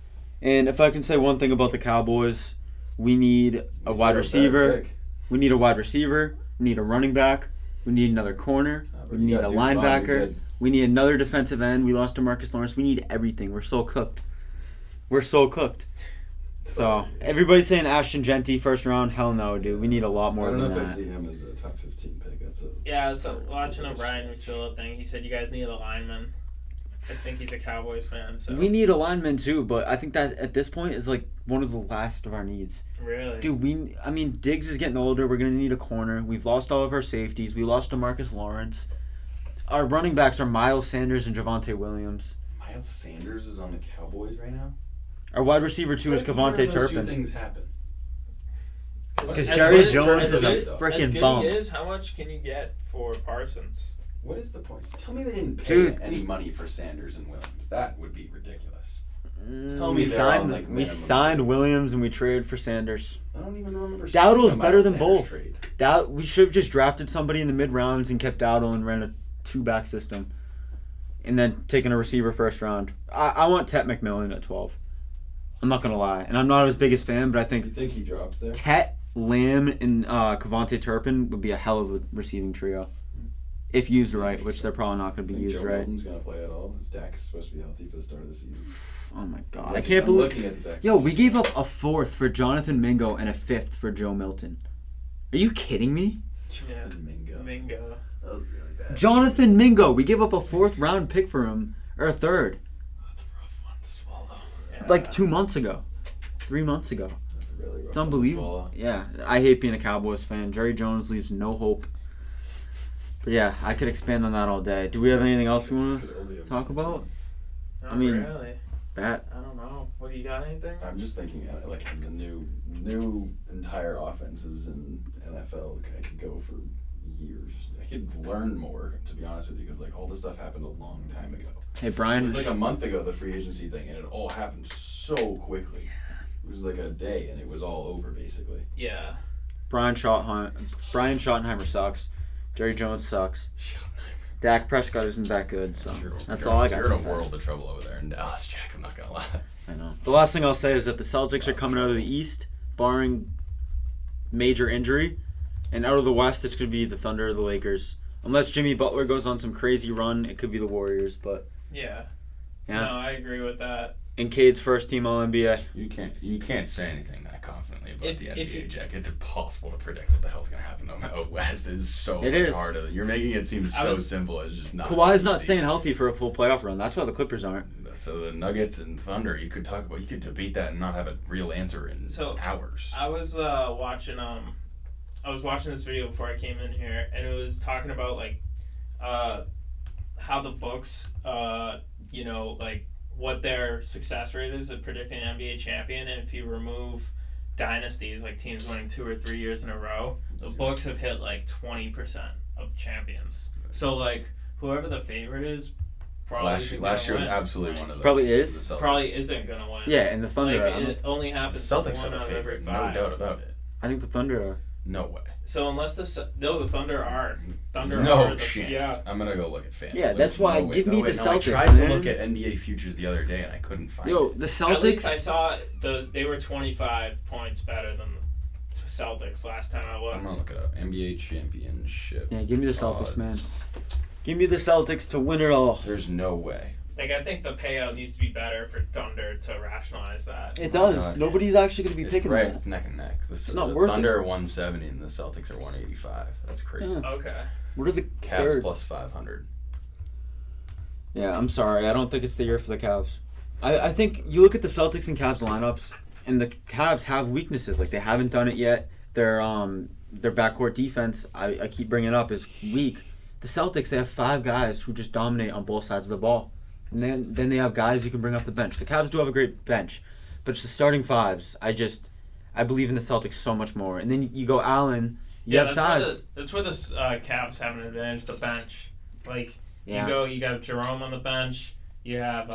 And if I can say one thing about the Cowboys, we need a wide receiver. We need a wide receiver. We need a running back. We need another corner. We need a linebacker. We need another defensive end. We lost to Marcus Lawrence. We need everything. We're so cooked. So everybody's saying Ashton Genty 1st round. Hell no, dude. We need a lot more I don't than know if that. I see him as a top 15 pick. That's a Yeah, so watching a Brian Russillo thing, he said you guys need a lineman. I think he's a Cowboys fan, so. We need a lineman too, but I think that at this point is like one of the last of our needs. Really? Dude, Diggs is getting older. We're going to need a corner. We've lost all of our safeties. We lost to Marcus Lawrence. Our running backs are Miles Sanders and Javonte Williams. Miles Sanders is on the Cowboys right now. Our wide receiver too is How did Cavonte either of those two Turpin. things happen? Because As Jerry good as- Jones as is a good- as freaking good bum. he is, how much can you get for Parsons? What is the point? Tell me they didn't pay Dude. any money for Sanders and Williams. That would be ridiculous. Tell We me they're on, signed, like, we minimum signed deals. Williams and we traded for Sanders. I don't even remember. Dowdle's seeing a better Miles than Sanders both. trade. We should have just drafted somebody in the mid rounds and kept Dowdle and ran a 2-back system, and then taken a receiver 1st round. I want Tet McMillan at 12. I'm not gonna lie, and I'm not his biggest fan, but I You think think he drops there? Tet, Lamb, and Cavonte Turpin would be a hell of a receiving trio, if used right, which they're probably not gonna be Think used Joe right. Milton's gonna play at all? Is Dak supposed to be healthy for the start of the season? Oh my god, I'm I can't looking believe. at this actually. Yo, we gave up a 4th for Jonathan Mingo and a 5th for Joe Milton. Are you kidding me? Yeah. Mingo. Mingo. That was really bad. Jonathan Mingo, we gave up a 4th round pick for him, or a 3rd, That's a rough one to swallow. Yeah. like 2 months ago, 3 months ago. That's a really rough It's one to unbelievable. swallow. Yeah, I hate being a Cowboys fan. Jerry Jones leaves no hope. But yeah, I could expand on that all day. Do we have anything else we want Could only to talk about? Not I mean- really. Bat? I don't know. What do you got? Anything? I'm just thinking like in the new entire offenses in NFL. Like, I could go for years. I could learn more, to be honest with you, because like all this stuff happened a long time ago. Hey, It Brian. was like a month ago, the free agency thing, and it all happened so quickly. It was like a day, and it was all over basically. Yeah. Brian Schottenheimer sucks. Jerry Jones sucks. Dak Prescott isn't that good, so that's all I got You're to in a say. world of trouble over there in Dallas, Jack. I'm not gonna lie. I know. The last thing I'll say is that the Celtics are coming out of the East, barring major injury, and out of the West, it's going to be the Thunder or the Lakers. Unless Jimmy Butler goes on some crazy run, it could be the Warriors, but Yeah. yeah. No, I agree with that. And Cade's first team All-NBA. You can't say anything that confidently about If- the if NBA, you- Jack. It's impossible to predict what the hell's gonna happen out West. It's so It much is. harder. You're making it seem I so was- simple. It's just not. Kawhi's not easy. staying healthy for a full playoff run. That's why the Clippers aren't. So the Nuggets and Thunder, you could debate that and not have a real answer in hours. I was watching this video before I came in here, and it was talking about like how the books like what their success rate is at predicting an NBA champion, and if you remove dynasties like teams winning 2 or 3 years in a row, the books have hit like 20% of champions. So like whoever the favorite is probably Last year was absolutely one of those. Probably is. The Celtics. probably isn't gonna win. Yeah, and the Thunder like are. it only The happens Celtics to are one the out of every favorite, no 5. doubt about it. I think the Thunder are. No way. So unless the Thunder are No the, chance. Yeah. I'm gonna go look at FanDuel. Yeah, that's why. Give me the Celtics, I tried man. to look at NBA futures the other day and I couldn't find Yo, it. the At least I Celtics. saw they were 25 points better than the Celtics last time I I'm looked. gonna look it up. NBA championship. Yeah, give me the Celtics, odds. man. Give me the Celtics to win it all. There's no way. Like, I think the payout needs to be better for Thunder to rationalize that. It does. God, Nobody's actually going to be It's picking right. that. It's neck and neck. The not worth Thunder it. are 170 and the Celtics are 185. That's crazy. Yeah. Okay. What are the Cavs third? plus 500. Yeah, I'm sorry. I don't think it's the year for the Cavs. I think you look at the Celtics and Cavs lineups, and the Cavs have weaknesses. Like, they haven't done it yet. Their backcourt defense, I keep bringing up, is weak. The Celtics, they have 5 guys who just dominate on both sides of the ball. And then they have guys you can bring off the bench. The Cavs do have a great bench, but it's the starting fives. I believe in the Celtics so much more. And then you go Allen, you have size. That's where the Cavs have an advantage, the bench. Like, Yeah. you got Jerome on the bench, you have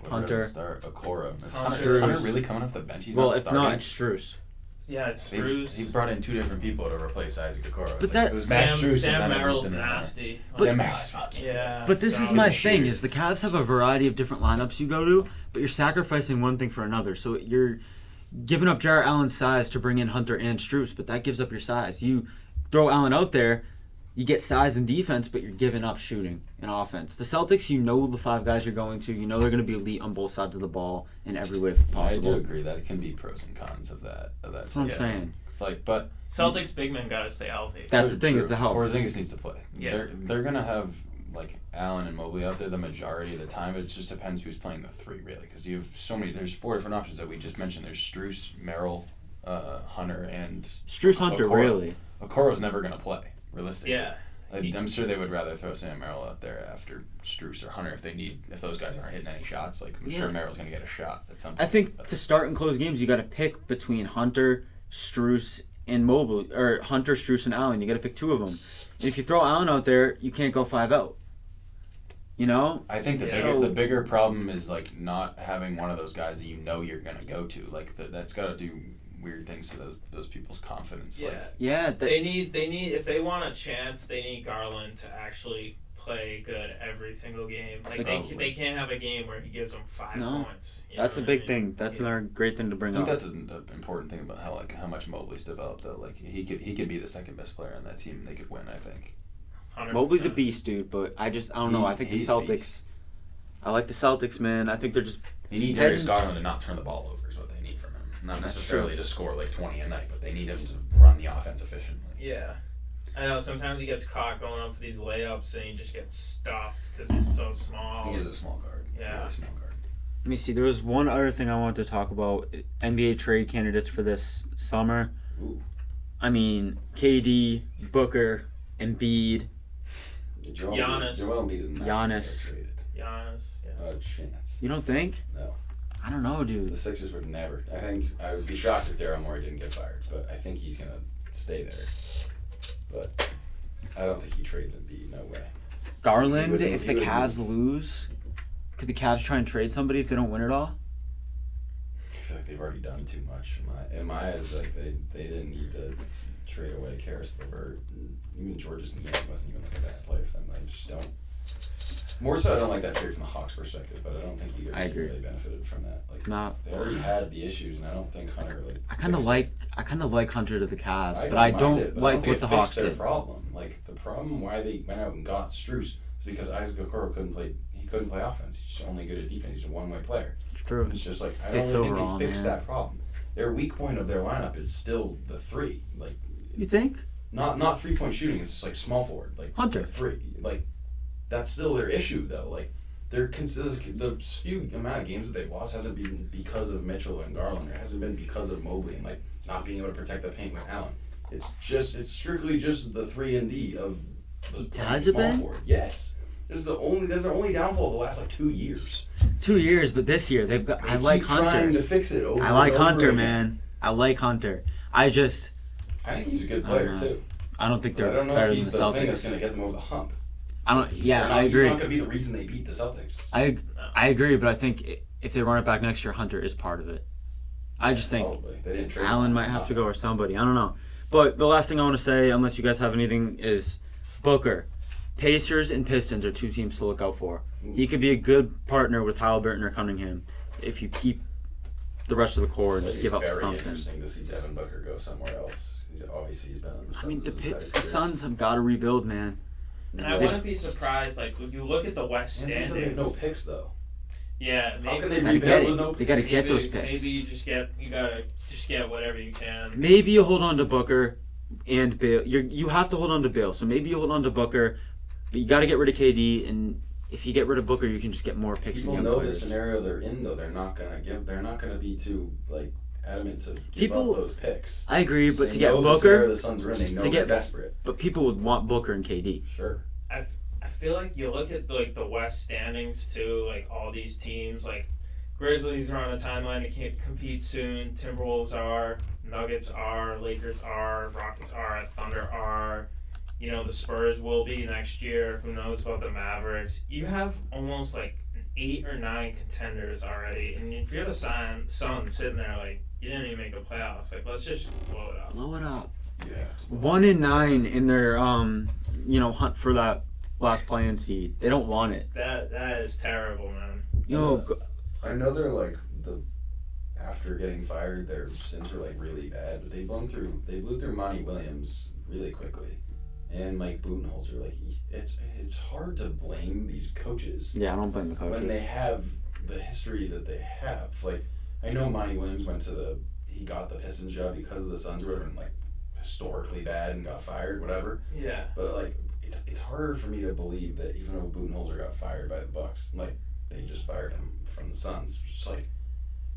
Hunter. Start Okoro. Is Hunter. Hunter really coming off the bench? He's Well, not if starting. not, it's Strus. it's He Strus. brought in 2 different people to replace Isaac Okoro. But that- it was Max Sam, Strus Sam and then it was Merrill's Demar. nasty. Sam Merrill's fucking Yeah. But this so is my he's a thing, shooter. is the Cavs have a variety of different lineups you go to, but you're sacrificing one thing for another. So you're giving up Jarrett Allen's size to bring in Hunter and Strus, but that gives up your size. You throw Allen out there, you get size and defense, but you're giving up shooting and offense. The Celtics, you know the 5 guys you're going to. You know they're going to be elite on both sides of the ball in every way possible. I do agree that it can be pros and cons of that. That's what I'm saying. It's like, but Celtics big men gotta stay healthy. That's the thing, true. is the health. Porzingis needs to play. Yeah. They're gonna have like Allen and Mobley out there the majority of the time. It just depends who's playing the 3 really, because you have so many. There's 4 different options that we just mentioned. There's Strus, Merrill, Hunter, and Strus Hunter, Okoro. really. Okoro's never gonna play realistically. Yeah. I'm sure they would rather throw Sam Merrill out there after Strus or Hunter if those guys aren't hitting any shots. Like, I'm sure Merrill's gonna get a shot at some point. I think to start and close games, you got to pick between Hunter, Strus, and Mobley, or Hunter, Strus, and Allen. You got to pick 2 of them. And if you throw Allen out there, you can't go 5 out. You know? I think the bigger problem is like not having one of those guys that you know you're gonna go to. Like that's got to do weird things to those people's confidence. Yeah. Like, Yeah. They need if they want a chance, they need Garland to actually play good every single game. Like they can't have a game where he gives them 5 points. That's a big thing. That's another great thing to bring up. I think that's an important thing about how much Mobley's developed though. Like he could be the second best player on that team and they could win, I think. 100%. Mobley's a beast, dude, but I don't know. I think the Celtics. I like the Celtics, man. I think they're just. They need Darius Garland to not turn the ball over is what they need from him. Not necessarily to score like 20 a night, but they need him to run the offense efficiently. Yeah. I know sometimes he gets caught going up for these layups and he just gets stuffed because he's so small. He is a small guard. Yeah. Really small guard. Let me see. There was one other thing I wanted to talk about. NBA trade candidates for this summer. Ooh. I mean, KD, Booker, Embiid. Giannis. Joel Embiid is not Giannis. traded. Giannis. Yeah. Not a chance. You don't think? No. I don't know, The dude. Sixers would never. I think I would be shocked if Daryl Morey didn't get fired, but I think he's gonna stay there. But I don't think he trades Embiid. No way. Garland, He if the would- Cavs lose, could the Cavs try and trade somebody if they don't win it all? I feel like they've already done too much. In my eyes, like they didn't need to trade away Karis LeVert. Even George's Niang wasn't even like a bad player for them. I just don't. More so, I don't like that trade from the Hawks' perspective, but I don't think either team really benefited from that. Like Nah. they already had the issues, and I don't think Hunter like. I kind of like Hunter to the Cavs, but don't I mind don't it, but like I don't what think the it Hawks fixed their did. problem. Like the problem why they went out and got Strus is because Isaac Okoro couldn't play. He couldn't play offense. He's just only good at defense. He's a one-way player. It's true. And it's just like I Fifth don't really overall, think they fixed man. that problem. Their weak point of their lineup is still the 3. Like You think? not 3-point shooting. It's just like small forward. Like Hunter. the 3. Like that's still their issue though. Like they're the few amount of games that they've lost hasn't been because of Mitchell and Garland. It hasn't been because of Mobley and like not being able to protect the paint with Allen. It's strictly just the 3 and D of the Has it small been? forward. Yes. That's their only downfall of the last like 2 years. 2 years, but this year they've got. I They like keep trying Hunter. to fix it over I like and over Hunter, again. man. I like Hunter. I think he's a good player too. I don't think But they're I don't know better if than he's the the thing that's Celtics. going to get them over the hump. Yeah, I He's agree. not going to be the reason they beat the Celtics. I agree, but I think if they run it back next year, Hunter is part of it. I just think Probably. They didn't trade Allen him. might have to go or somebody. I don't know. But the last thing I want to say, unless you guys have anything, is Booker. Pacers and Pistons are 2 teams to look out for. He could be a good partner with Halliburton or Cunningham if you keep the rest of the core and just give up It's very something. interesting to see Devin Booker go somewhere else. He's been on the Suns. I mean, his entire the career. Suns have got to rebuild, man. And I wouldn't be surprised, like, if you look at the West And they standings. have no picks though. Yeah, maybe. How can they Gotta rebuild get with it. no They gotta picks? get those picks. Maybe you gotta just get whatever you can. Maybe you hold on to Booker and Bill. You have to hold on to Bill, so maybe you hold on to Booker, but you got to get rid of KD. And if you get rid of Booker, you can just get more picks People and young know players. the scenario they're in though. They're not gonna be too like adamant to give People- up those picks. I agree, but They to get know the scenario Booker, the Suns are in, they know to they're get- desperate. but people would want Booker and KD. Sure. I feel like you look at like the West standings too, like all these teams, like Grizzlies are on a timeline to compete soon. Timberwolves are, Nuggets are, Lakers are, Rockets are, Thunder are. You know, the Spurs will be next year. Who knows about the Mavericks? You have almost like 8 or 9 contenders already, and if you're the Suns sitting there like you didn't even make the playoffs, like let's just blow it up. Blow it up. Yeah. 1-9 in their hunt for that last play-in seed. They don't want it. That is terrible, man. Yo, I know they're like after getting fired, their stints were like really bad, but they blew through Monty Williams really quickly, and Mike Budenholzer. Like it's hard to blame these coaches yeah, I don't blame the coaches. when they have the history that they have. Like I know Monty Williams he got the Pistons job because of the Suns were like historically bad and got fired, whatever. Yeah. But like it's harder for me to believe that even though Budenholzer got fired by the Bucks, like they just fired him from the Suns. It's just like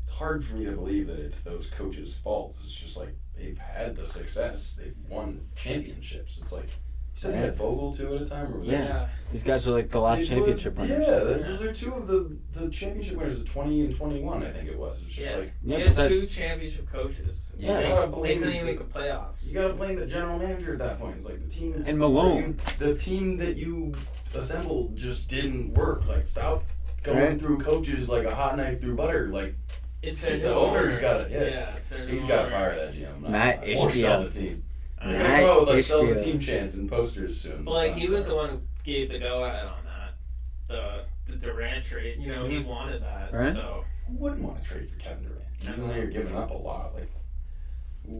it's hard for me to believe that it's those coaches' fault. It's just like they've had the success, they've won championships. It's like you said they had Vogel too at a time, or was it Yeah. just These guys are like the last championship Yeah, winners. those are 2 of the championship winners, 20 and 21, I think it was. It's just like You Yeah, had but 2 championship coaches. Yeah. you gotta They blame couldn't even make the playoffs. You gotta blame the general manager at that point. It's like the team And Malone. the team that you assembled just didn't work. Like stop going Right. through coaches like a hot knife through butter. Like It's their the new owner's owner. gotta It's their new he's gotta owner. fire that GM. Matt Or sell Ishbia. the team. I They're know. Matt gonna go, sell the Ishbia. team chants and posters soon. But like he was the So, one who gave the go ahead on that. The Durant trade. You know, he wanted that. Right. So who wouldn't want to trade for Kevin Durant? Even though you're giving up a lot, like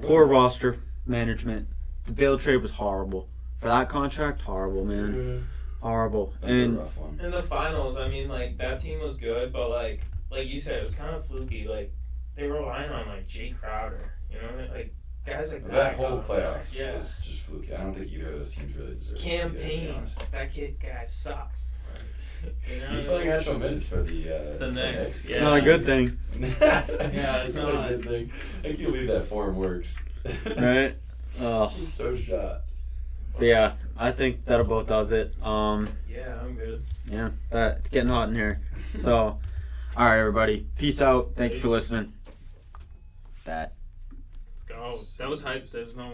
Poor roster management. The Bill trade was horrible. For that contract, horrible, man. Horrible. That's And a rough one. in the finals, I mean, like that team was good, but like you said, it was kind of fluky. Like they were relying on like Jay Crowder. You know, like guys like That whole got- playoff Yeah. was just fluky. I don't think either of those teams really deserve to be there, to be Campaign. honest. That guy sucks. You know He's what I playing mean? actual minutes for the Knicks. it's not a good thing, Yeah, it's not not. a good thing. I can't believe that form works. right? Oh, He's so shot. but yeah, I think that about does it. Yeah, I'm good. Yeah, it's getting hot in here. So, all right, everybody, peace out. Thank you for listening. That. Let's go. That was hype. There's no